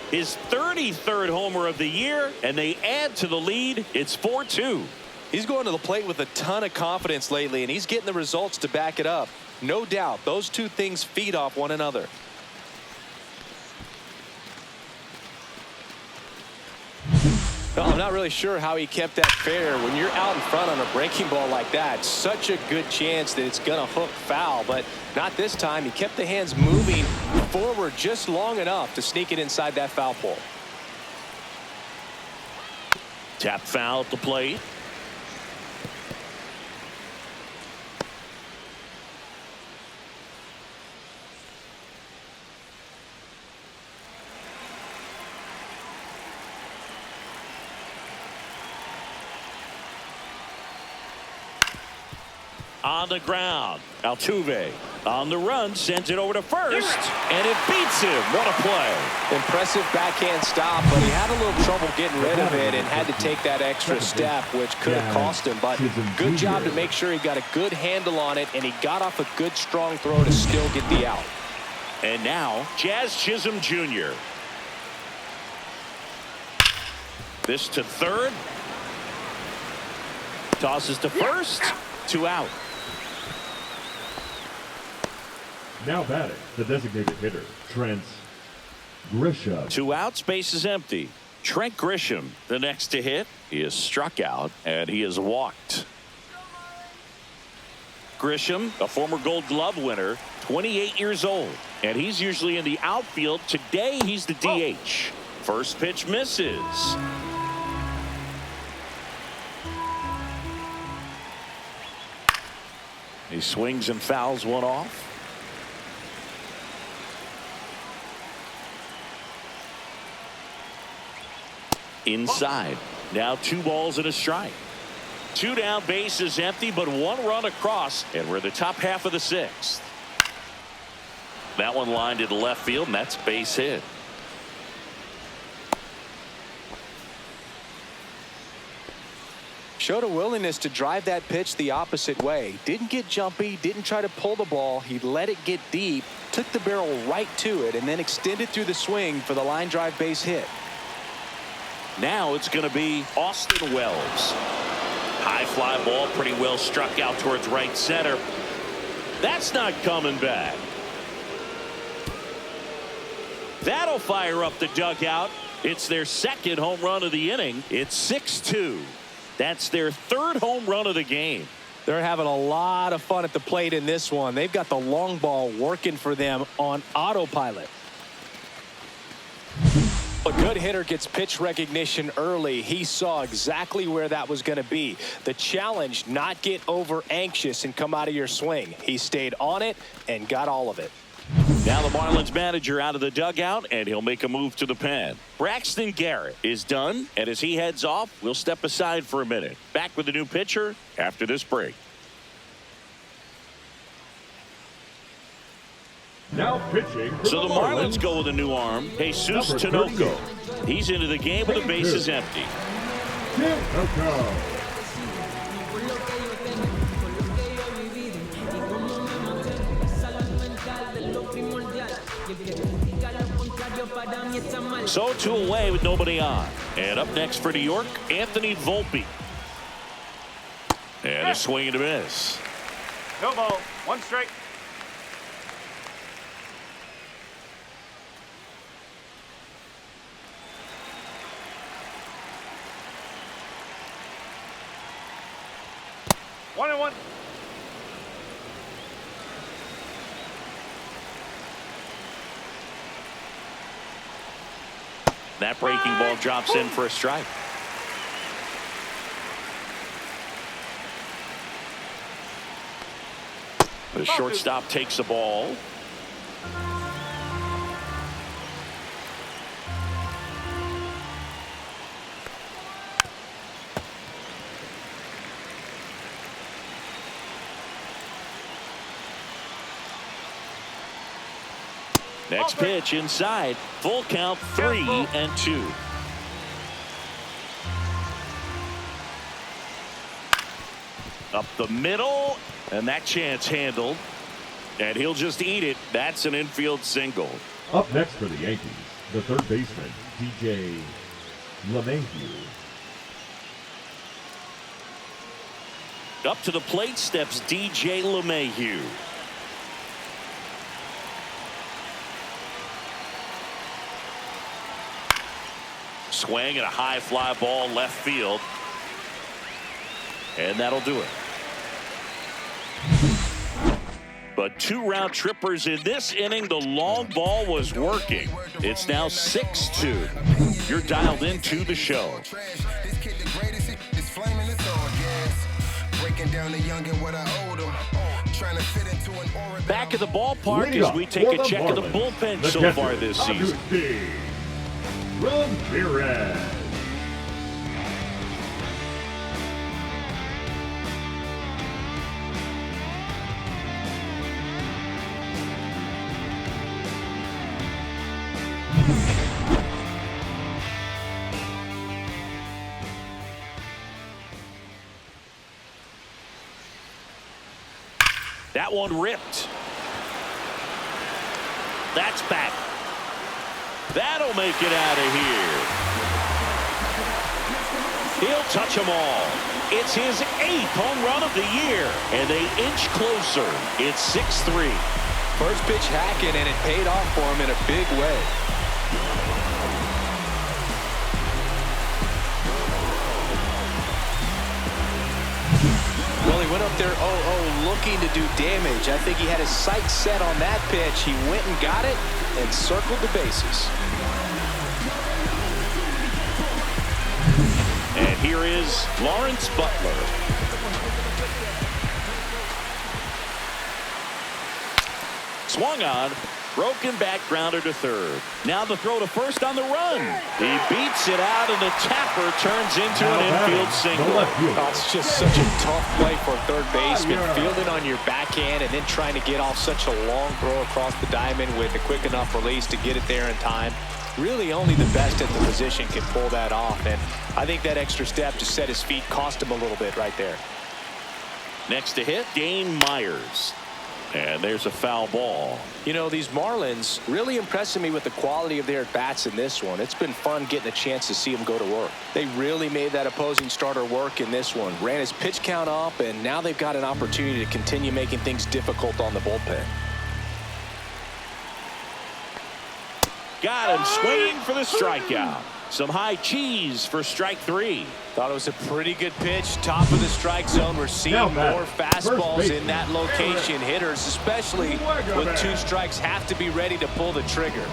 His 33rd homer of the year, and they add to the lead. It's 4-2. He's going to the plate with a ton of confidence lately, and he's getting the results to back it up. No doubt, those two things feed off one another. Well, I'm not really sure how he kept that fair. When you're out in front on a breaking ball like that, such a good chance that it's going to hook foul, but not this time. He kept the hands moving forward just long enough to sneak it inside that foul pole. Tap foul at the plate. On the ground, Altuve on the run, sends it over to first, and it beats him. What a play. Impressive backhand stop, but he had a little trouble getting rid of it and had to take that extra step, which could have cost him. But good job to make sure he got a good handle on it, and he got off a good strong throw to still get the out. And now Jazz Chisholm Jr. This to third. Tosses to first. 2 out. Now batting, the designated hitter, Trent Grisham. 2 outs, base is empty. Trent Grisham, the next to hit. He is struck out, and he is walked. Grisham, a former Gold Glove winner, 28 years old, and he's usually in the outfield. Today, he's the DH. First pitch misses. He swings and fouls one off. Inside. Now 2 balls and a strike. 2 down, base is empty, but 1 run across, and we're in the top half of the 6th. That one lined to the left field, and that's base hit. Showed a willingness to drive that pitch the opposite way. Didn't get jumpy, didn't try to pull the ball. He let it get deep, took the barrel right to it, and then extended through the swing for the line drive base hit. Now it's going to be Austin Wells. High fly ball, pretty well struck out towards right center. That's not coming back. That'll fire up the dugout. It's their second home run of the inning. It's 6-2. That's their third home run of the game. They're having a lot of fun at the plate in this one. They've got the long ball working for them on autopilot. A good hitter gets pitch recognition early. He saw exactly where that was going to be. The challenge, not get over anxious and come out of your swing. He stayed on it and got all of it. Now the Marlins manager out of the dugout, and he'll make a move to the pen. Braxton Garrett is done, and as he heads off, we'll step aside for a minute. Back with the new pitcher after this break. Now pitching for So the Marlins go with a new arm, Jesus Tinoco. He's into the game with the bases empty. Tinoco. So 2 away with nobody on. And up next for New York, Anthony Volpe. And a swing and a miss. No ball. 1 strike. One and one. That breaking ball drops in for a strike. The shortstop takes the ball. Next pitch inside. Full count, 3-2. Up the middle, and that chance handled. And he'll just eat it. That's an infield single. Up next for the Yankees, the third baseman, DJ LeMahieu. Up to the plate steps DJ LeMahieu. Swing and a high fly ball left field. And that'll do it. But 2 round trippers in this inning. The long ball was working. It's now 6-2. You're dialed into the show. Back at the ballpark as we take a check of the bullpen so far this season. Ramirez. That one ripped. That's back. That'll make it out of here. He'll touch them all. It's his 8th home run of the year, and they inch closer. It's 6-3. First pitch hacking, and it paid off for him in a big way. Well, he went up there 0-0 looking to do damage. I think he had his sights set on that pitch. He went and got it and circled the bases. And here is Lawrence Butler. Swung on. Broken back grounder to third. Now the throw to first on the run. He beats it out, and the tapper turns into an infield single. Oh, it's just such a tough play for a third baseman. Fielding on your backhand and then trying to get off such a long throw across the diamond with a quick enough release to get it there in time. Really only the best at the position can pull that off. And I think that extra step to set his feet cost him a little bit right there. Next to hit, Dane Myers. And there's a foul ball. You know, these Marlins really impressing me with the quality of their bats in this one. It's been fun getting a chance to see them go to work. They really made that opposing starter work in this one. Ran his pitch count up, and now they've got an opportunity to continue making things difficult on the bullpen. Got him swinging for the strikeout. Some high cheese for strike 3. Thought it was a pretty good pitch. Top of the strike zone. We're seeing more fastballs in that location. Hitters, especially with 2 strikes, have to be ready to pull the trigger.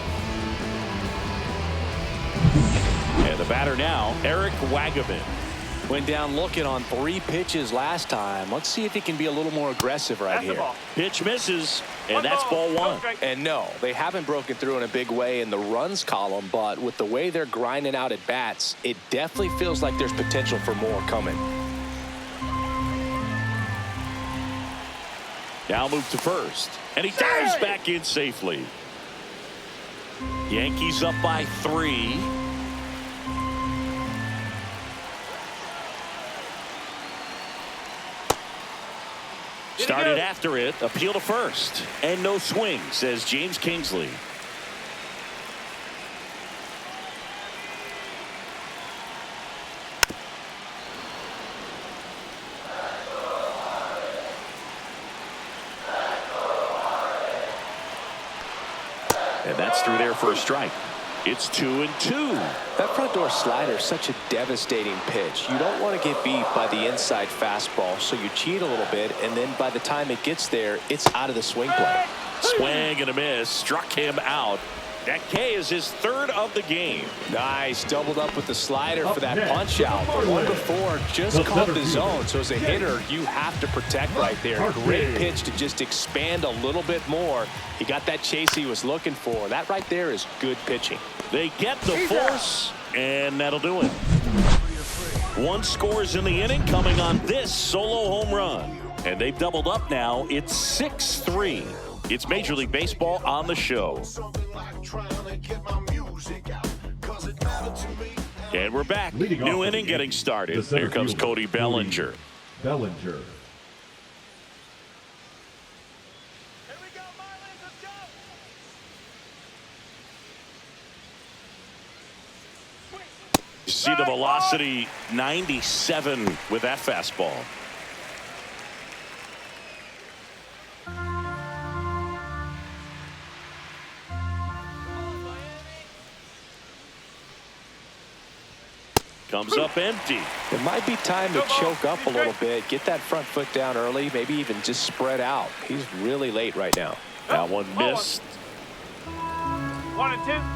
And the batter now, Eric Wagaman. Went down looking on 3 pitches last time. Let's see if he can be a little more aggressive right here. Pitch misses, and that's ball 1. And no, they haven't broken through in a big way in the runs column, but with the way they're grinding out at bats, it definitely feels like there's potential for more coming. Now move to first, and he dives back in safely. Yankees up by 3. Started after it, appeal to first, and no swing, says James Kingsley. And that's through there for a strike. It's 2-2. That front door slider is such a devastating pitch. You don't want to get beat by the inside fastball, so you cheat a little bit, and then by the time it gets there, it's out of the swing play. Swing and a miss, struck him out. That K is his 3rd of the game. Nice, doubled up with the slider for that punch out. The one before just caught the zone, so as a hitter, you have to protect right there. Great pitch to just expand a little bit more. He got that chase he was looking for. That right there is good pitching. They get the force, and that'll do it. 1 scores in the inning coming on this solo home run. And they've doubled up now. It's 6-3. It's Major League Baseball on the show. And we're back. New inning getting started. Here comes Cody Bellinger. Bellinger. You see the velocity, 97 with that fastball. Comes up empty. It might be time to choke up a little bit, get that front foot down early, maybe even just spread out. He's really late right now. That one missed. 1-2.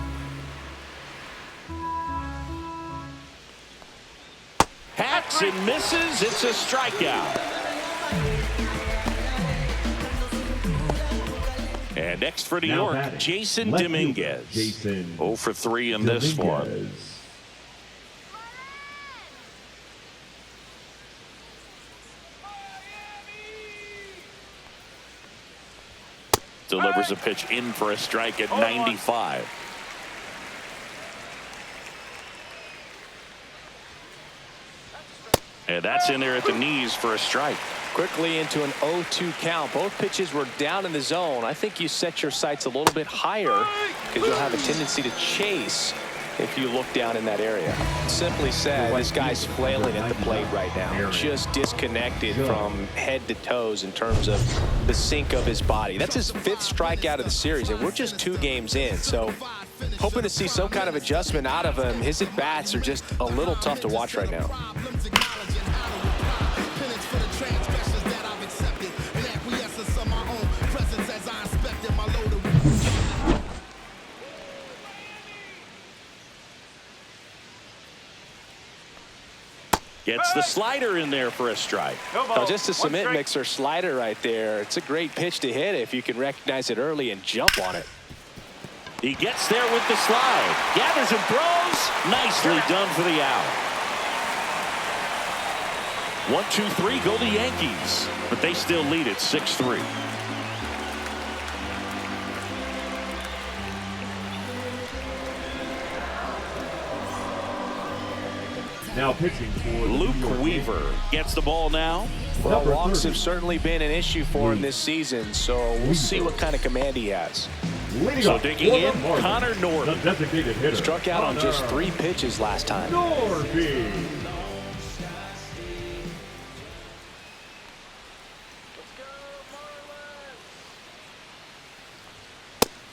Hacks and misses. It's a strikeout. And next for New York, Jason Dominguez. 0 for 3 in this one. Delivers a pitch in for a strike at 95. And that's in there at the knees for a strike. Quickly into an 0-2 count. Both pitches were down in the zone. I think you set your sights a little bit higher because you'll have a tendency to chase if you look down in that area. Simply said, this guy's flailing at the plate right now. Just disconnected from head to toes in terms of the sink of his body. That's his 5th strikeout of the series, and we're just 2 games in. So hoping to see some kind of adjustment out of him. His at-bats are just a little tough to watch right now. Gets the slider in there for a strike. Oh, just a cement mixer slider right there. It's a great pitch to hit if you can recognize it early and jump on it. He gets there with the slide. Gathers and throws. Nicely done for the out. 1-2-3 go the Yankees, but they still lead at 6-3. Now pitching for Luke Weaver gets the ball now. Well, walks have certainly been an issue for him this season, so we'll see what kind of command he has. So digging in, Connor Norby. The designated hitter. Struck out on just 3 pitches last time. Norby.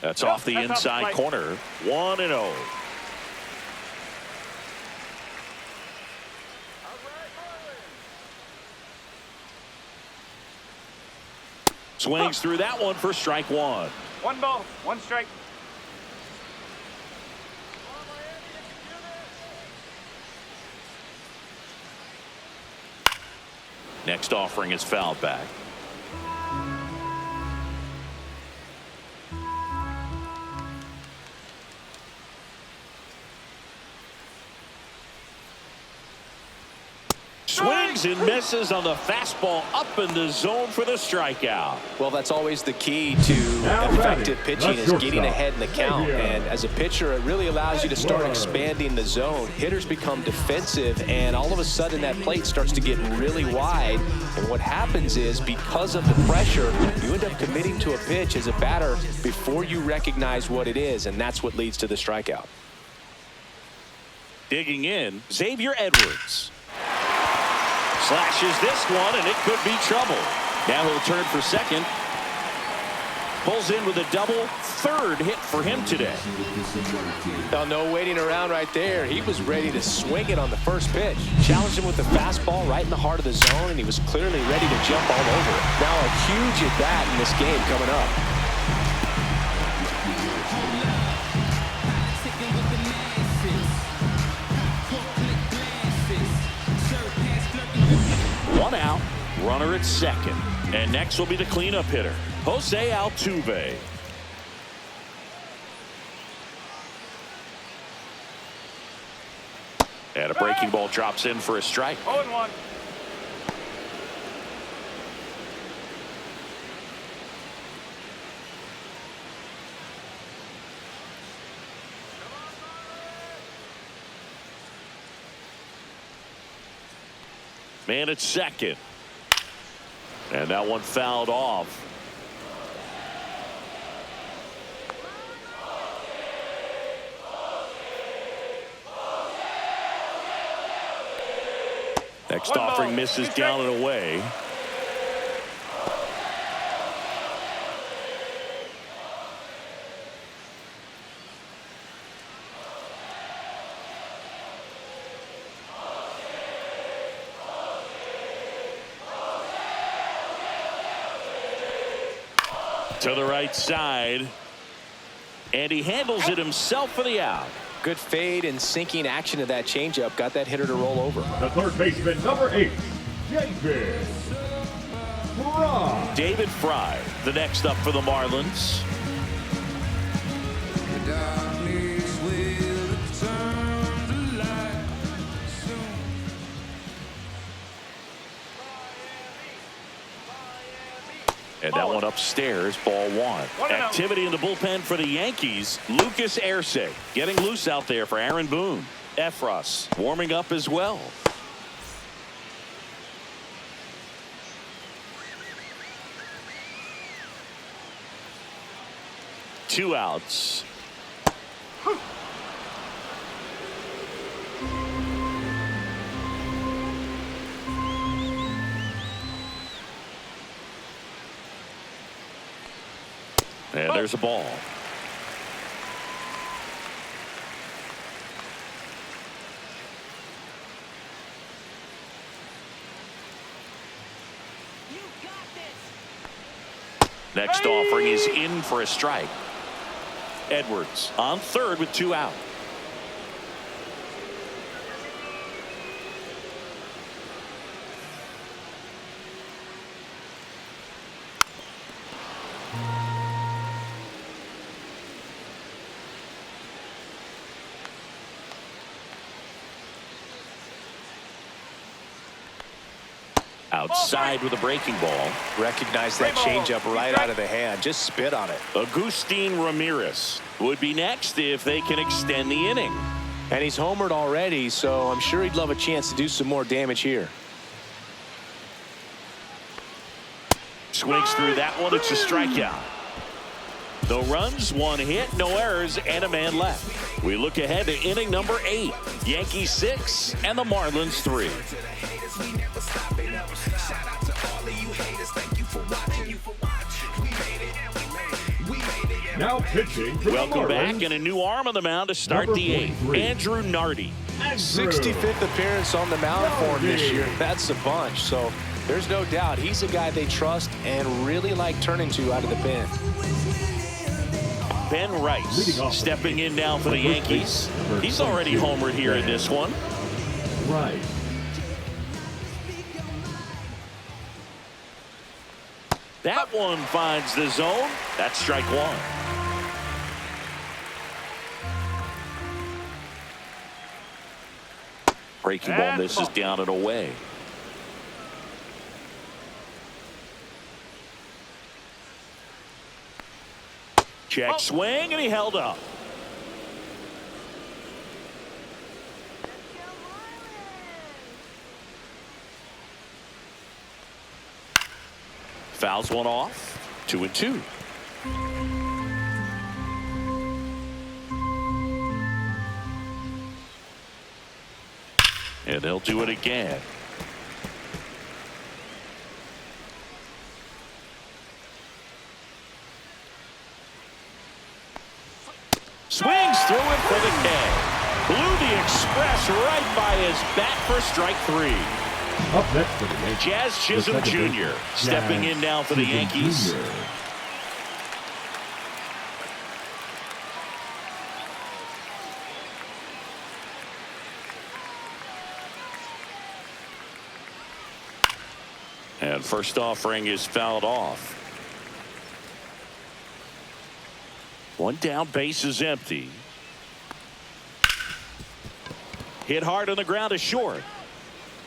That's off the inside corner. 1-0. Swings through that one for strike 1. 1 ball, 1 strike. Next offering is fouled back. Swings and misses on the fastball up in the zone for the strikeout. Well, that's always the key to effective pitching, is getting ahead in the count. And as a pitcher, it really allows you to start expanding the zone. Hitters become defensive, and all of a sudden that plate starts to get really wide. And what happens is, because of the pressure, you end up committing to a pitch as a batter before you recognize what it is, and that's what leads to the strikeout. Digging in, Xavier Edwards. Slashes this one, and it could be trouble. Now he'll turn for second. Pulls in with a double. 3rd hit for him today. Now, no waiting around right there. He was ready to swing it on the first pitch. Challenged him with the fastball right in the heart of the zone, and he was clearly ready to jump all over it. Now a huge at bat in this game coming up. One out, runner at second. And next will be the cleanup hitter, Jose Altuve. And a breaking ball drops in for a strike. 0-1. Man at second. And that one fouled off. Next offering misses down and away. To the right side, and he handles it himself for the out. Good fade and sinking action of that changeup got that hitter to roll over. The third baseman, number 8, David Fry. David Fry, the next up for the Marlins. And that one upstairs, ball 1. Activity in the bullpen for the Yankees. Lucas Erceg getting loose out there for Aaron Boone. Efros warming up as well. Two outs. And there's a ball. Next offering is in for a strike. Edwards on third with 2 out. Outside with a breaking ball. Recognize that changeup right out of the hand. Just spit on it. Agustin Ramirez would be next if they can extend the inning. And he's homered already, so I'm sure he'd love a chance to do some more damage here. Swings through that one. It's a strikeout. No runs, 1 hit, no errors, and a man left. We look ahead to inning number 8. Yankees 6 and the Marlins 3. Now pitching for Welcome the back, Marlins. and a new arm on the mound to start Number the 8th. 43. Andrew Nardi. 65th appearance on the mound for him this year. That's a bunch. So there's no doubt he's a guy they trust and really like turning to out of the pen. Ben Rice stepping in now for the Yankees. He's already homered here in this one. Right. That one finds the zone. That's strike 1. Breaking ball misses down and away. Check swing, and he held up. Fouls one off. 2-2. And they'll do it again. Swings through it for the K. Blew the express right by his bat for strike 3. Up next for the Yankees. Jazz Chisholm Jr. stepping in now for the Yankees. Jr. And first offering is fouled off. One down, base is empty. Hit hard on the ground is short.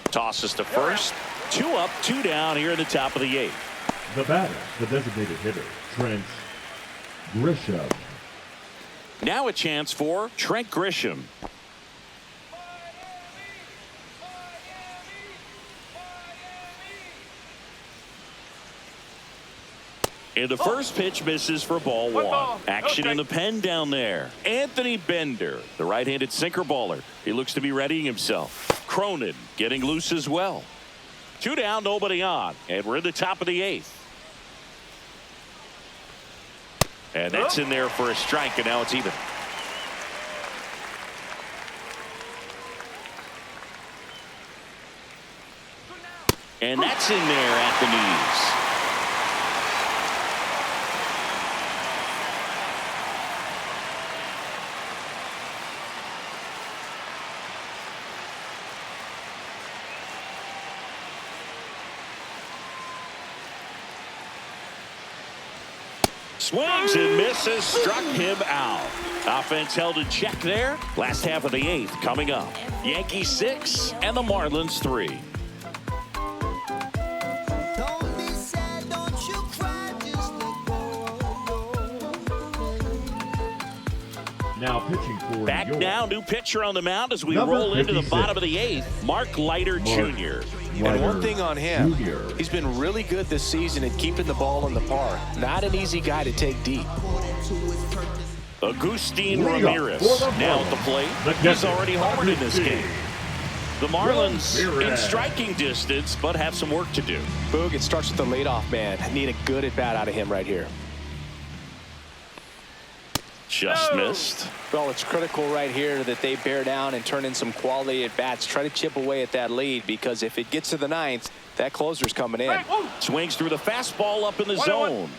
Tosses to first. 2 up, 2 down here in the top of the 8th. The batter, the designated hitter, Trent Grisham. Now a chance for Trent Grisham. And the first pitch misses for ball 1. Action in the pen down there. Anthony Bender, the right-handed sinker baller. He looks to be readying himself. Cronin getting loose as well. 2 down, nobody on. And we're in the top of the 8th. And that's in there for a strike, and now it's even. And that's in there at the knees. Swings and misses, struck him out. Offense held in check there. Last half of the 8th coming up. Yankees 6 and the Marlins 3. Don't be sad, don't you cry, just let go. Now pitching for Back New York. now, new pitcher on the mound as we Number roll into the 56. bottom of the 8th. Mark Leiter Jr. And one thing on him, Jr. he's been really good this season at keeping the ball in the park. Not an easy guy to take deep. Agustin Lead off Ramirez for the now at the Marlins. plate. The He's catcher, already homered in this game. The Marlins in Ramirez. striking distance, but have some work to do. Boog, it starts with the leadoff man. Need a good at bat out of him right here. Just missed. Well, it's critical right here that they bear down and turn in some quality at bats. Try to chip away at that lead, because if it gets to the 9th, that closer's coming in. Swings through the fastball up in the 1-1. zone.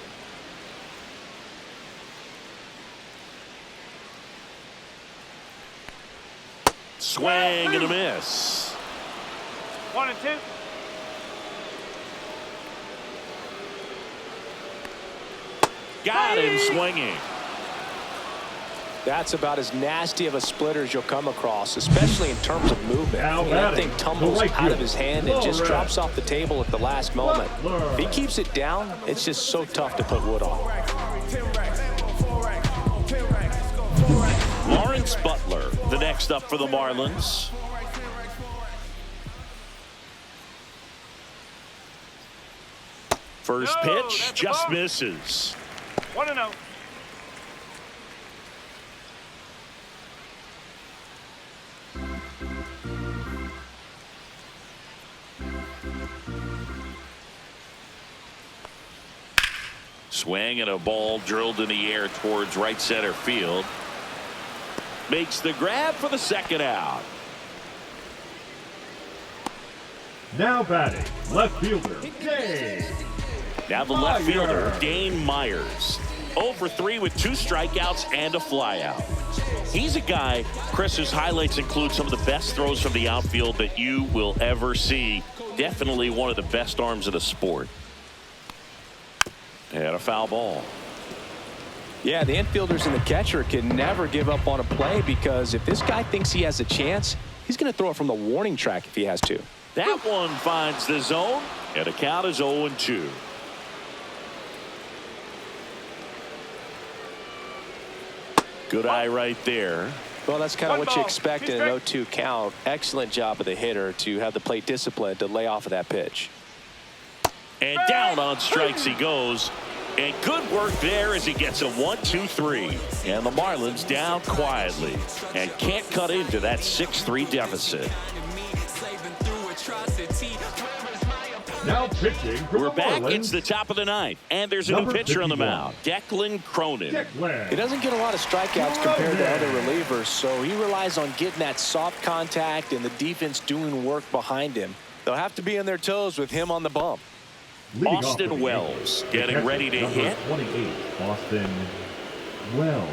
Swing and a miss. 1 and 2. Got him swinging. That's about as nasty of a splitter as you'll come across, especially in terms of movement. Now I mean, that batting, thing tumbles the right out of field, his hand and just Flores. drops off the table at the last moment. If he keeps it down, it's just so tough to put wood on. Lawrence Butler, the next next up for the Marlins. First pitch just misses. 1-0. Swing and a ball drilled in the air towards right center field. Makes the grab for the second out. Now batting, left fielder, Dane. Now the left fielder, Dane Myers. 0 for 3 with 2 strikeouts and a flyout. He's a guy, Chris's highlights include some of the best throws from the outfield that you will ever see. Definitely one of the best arms of the sport. And a foul ball. Yeah, the infielders and the catcher can never give up on a play, because if this guy thinks he has a chance, he's going to throw it from the warning track if he has to. That one finds the zone, and the count is 0-2. Good eye right there. Well, that's kind of what you expect in an 0-2 count. Excellent job of the hitter to have the plate discipline to lay off of that pitch. And down on strikes he goes. And good work there as he gets a 1-2-3. And the Marlins down quietly and can't cut into that 6-3 deficit. Now pitching from We're the back. Marlins, It's the top of the ninth. And there's a new pitcher on the mound, Declan Cronin. He doesn't get a lot of strikeouts compared to other relievers, so he relies on getting that soft contact and the defense doing work behind him. They'll have to be on their toes with him on the bump. Leading off Austin for the Wells Yankees, getting catcher, ready to number hit. 28, Austin Wells.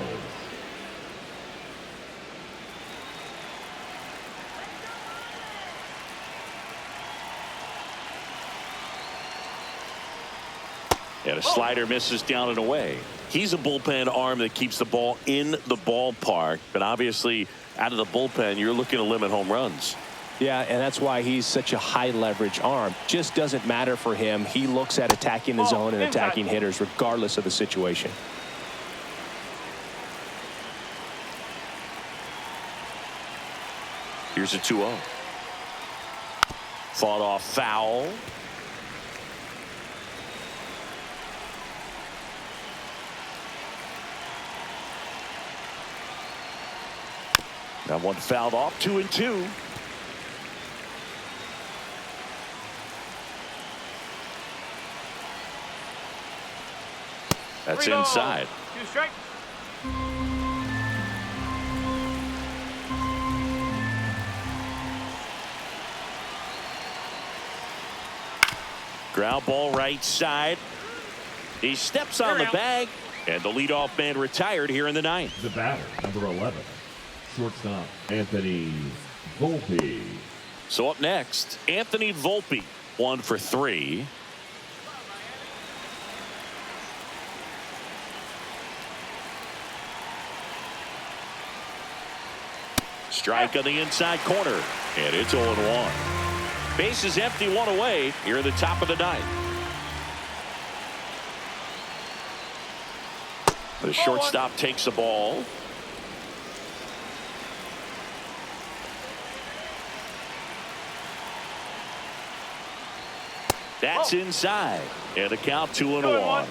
And a slider misses down and away. He's a bullpen arm that keeps the ball in the ballpark. But obviously, out of the bullpen, you're looking to limit home runs. Yeah, and that's why he's such a high leverage arm. Just doesn't matter for him. He looks at attacking the zone and attacking hitters regardless of the situation. Here's a 2-0. Fought off foul. That one fouled off. 2-2. That's inside. 2 strikes. Ground ball right side. He steps on the bag, and the leadoff man retired here in the ninth. The batter, number 11, shortstop Anthony Volpe. So up next, Anthony Volpe, 1 for 3. Strike on the inside corner, and it's 0-1. Base is empty, 1 away here at the top of the ninth. The shortstop takes the ball. That's inside, and the count 2-1.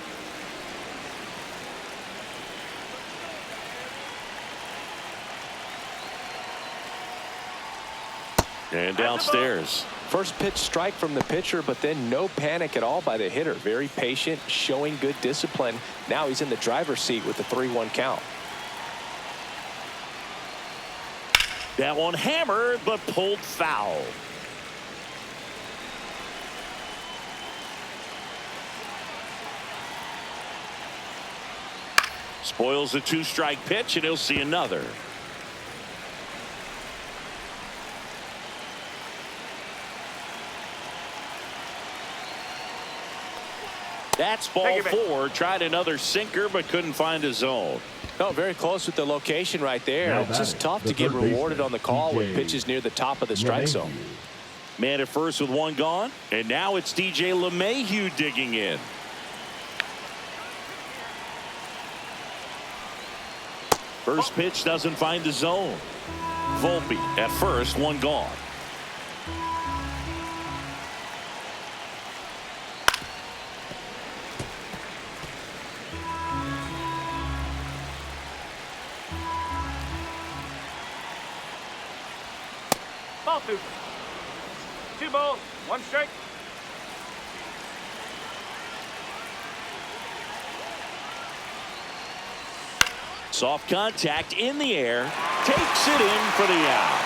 And downstairs. First pitch strike from the pitcher, but then no panic at all by the hitter. Very patient, showing good discipline. Now he's in the driver's seat with the 3-1 count. That one hammered, but pulled foul. Spoils a 2-strike pitch, and he'll see another. That's ball 4. Tried another sinker, but couldn't find a zone. No, very close with the location right there. It's just tough to get rewarded on the call with pitches near the top of the strike zone. Man at first with 1 gone, and now it's DJ LeMahieu digging in. First pitch doesn't find the zone. Volpe at first, one gone. Ball two. 2 balls, 1 strike. Soft contact in the air. Takes it in for the out.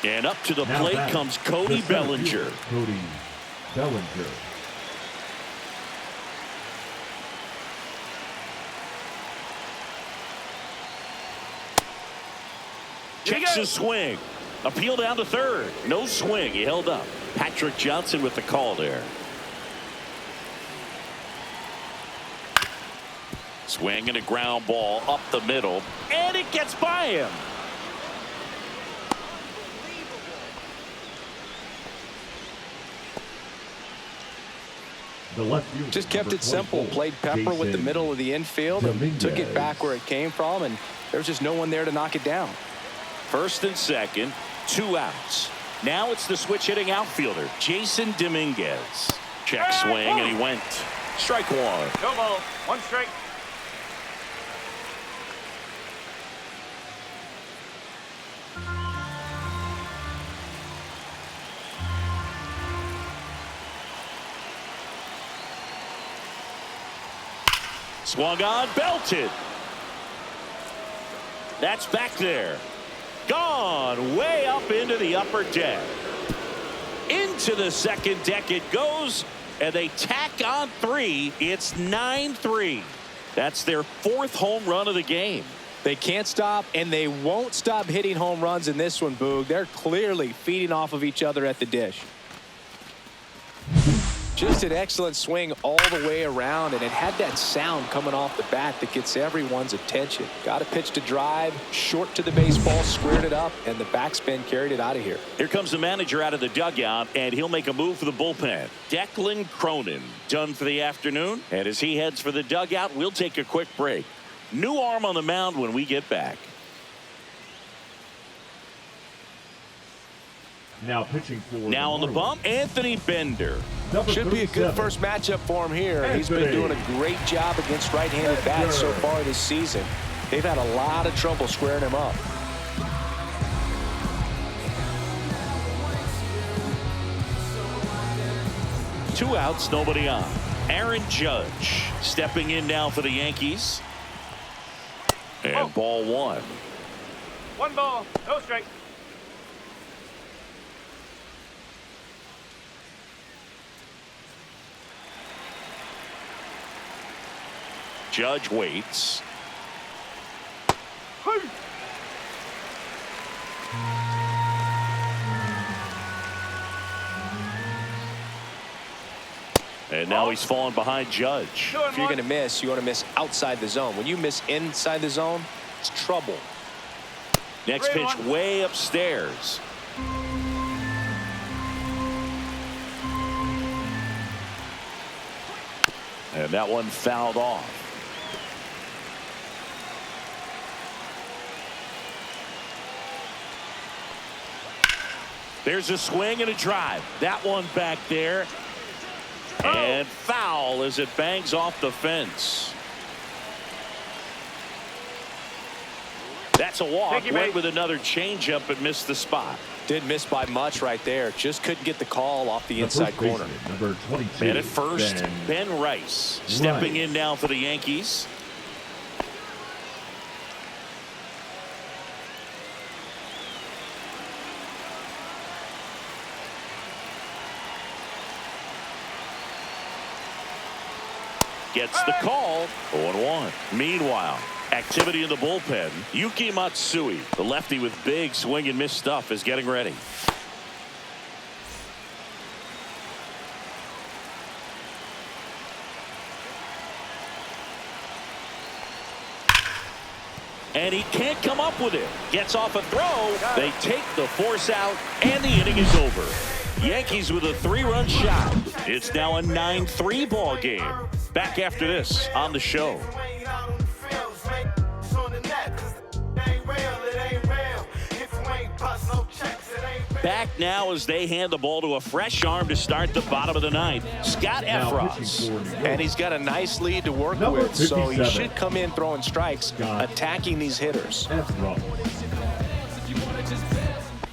And up to the plate comes Cody Bellinger. Cody Bellinger. Checks his swing. Appeal down to third. No swing. He held up. Patrick Johnson with the call there. Swing and a ground ball up the middle. And it gets by him. The left fielder, Just kept it simple. Played Pepper with the middle of the infield and took it back where it came from, and there's just no one there to knock it down. First and second, 2 outs. Now it's the switch hitting outfielder, Jason Dominguez. Check swing, and he went. Strike one. No ball, 1 strike. Swung on, belted. That's back there. Gone way up into the upper deck. Into the second deck it goes, and they tack on 3. It's 9-3. That's their 4th home run of the game. They can't stop, and they won't stop hitting home runs in this one, Boog. They're clearly feeding off of each other at the dish. Just an excellent swing all the way around, and it had that sound coming off the bat that gets everyone's attention. Got a pitch to drive, short to the baseball, squared it up, and the backspin carried it out of here. Here comes the manager out of the dugout, and he'll make a move for the bullpen. Declan Cronin done for the afternoon, and as he heads for the dugout, we'll take a quick break. New arm on the mound when we get back. Now pitching for Now on the bump, Anthony Bender. Should be a good first matchup for him here. He's been doing a great job against right-handed bats so far this season. They've had a lot of trouble squaring him up. Two outs, nobody on. Aaron Judge stepping in now for the Yankees. And ball 1. 1 ball, no strike. Judge waits. And now he's falling behind Judge. If you're going to miss, you want to miss outside the zone. When you miss inside the zone, it's trouble. Next pitch way upstairs. And that one fouled off. There's a swing and a drive. That one back there. And foul as it bangs off the fence. That's a walk. Went with another changeup and missed the spot. Did miss by much right there. Just couldn't get the call off the inside corner. Number 22. And at first, Ben Rice stepping in now for the Yankees. Gets the call. 0-1. Meanwhile, activity in the bullpen. Yuki Matsui, the lefty with big swing and miss stuff, is getting ready. And he can't come up with it. Gets off a throw. They take the force out, and the inning is over. Yankees with a 3-run shot. It's now a 9-3 ball game. Back after this on the show. Back now as they hand the ball to a fresh arm to start the bottom of the ninth. Scott Efros. And he's got a nice lead to work with, so he should come in throwing strikes, attacking these hitters.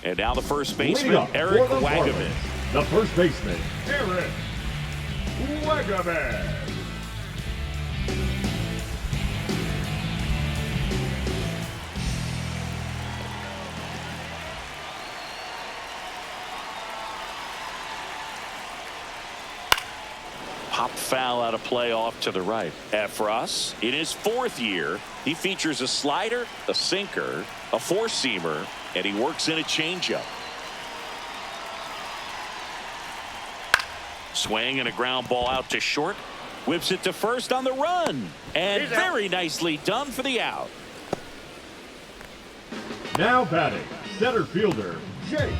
And now the first baseman, Eric Wagaman. The first baseman, Eric Wagaman. Pop foul out of play off to the right. Efros, in his 4th year, he features a slider, a sinker, a 4-seamer, and he works in a changeup. Swing and a ground ball out to short. Whips it to first on the run. And very nicely done for the out. Now batting, center fielder, Jake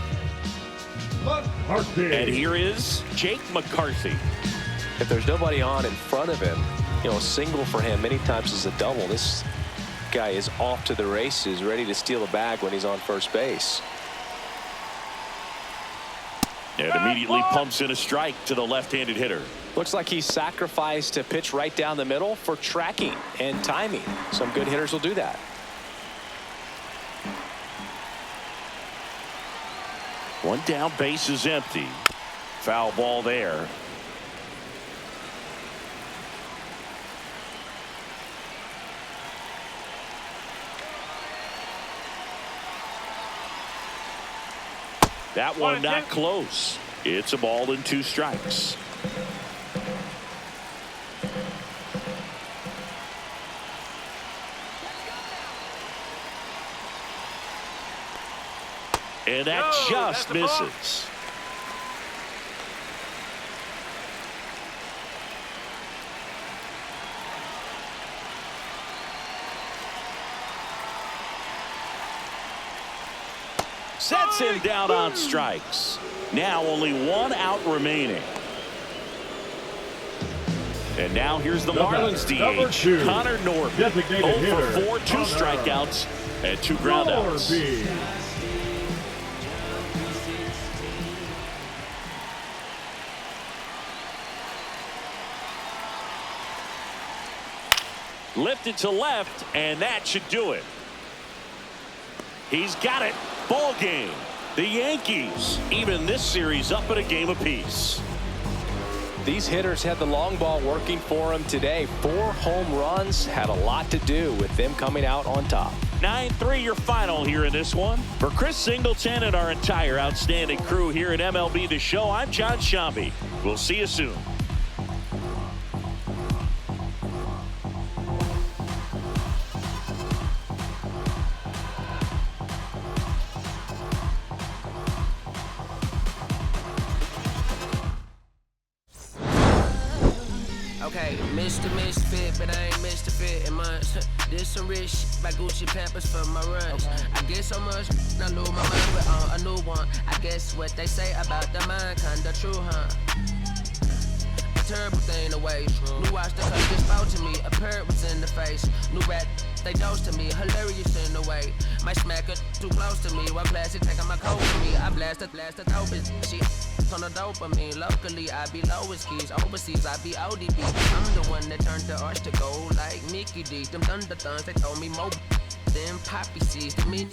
McCarthy. And here is Jake McCarthy. If there's nobody on in front of him, you know, a single for him many times is a double. This guy is off to the races, ready to steal a bag when he's on first base. And immediately pumps in a strike to the left-handed hitter. Looks like he sacrificed a pitch right down the middle for tracking and timing. Some good hitters will do that. One down, base is empty. Foul ball there. That one not close. It's a ball and 2 strikes. And that just misses. Sets him down on strikes. Now only 1 out remaining. And now here's the Marlins DH, Connor Norby. 0 for 4, 2 strikeouts, and 2 groundouts. Lifted to left, and that should do it. He's got it. Ball game. The Yankees even this series up at a game apiece. These hitters had the long ball working for them today. 4 home runs had a lot to do with them coming out on top. 9-3 your final here in this one. For Chris Singleton and our entire outstanding crew here at MLB The Show, I'm John Shambi. We'll see you soon. Okay, Mr. Misfit, but I ain't Mr. Fit in months. This some rich shit by Gucci Pampers for my runs. I get so much, I lose my mind with a new one. I guess what they say about the mind, kinda true, huh? A terrible thing to waste. New watch the cut just spoke to me. A parrot was in the face. New rat, they dose to me. Hilarious in the way. My smacker too close to me. One plastic taking my coat from me. I blasted dope is she. On the dopamine, locally I be lowest keys, overseas I be ODB. I'm the one that turned the arch to gold like Mickey D. Them thunder thuns, they told me more than poppy seeds. To me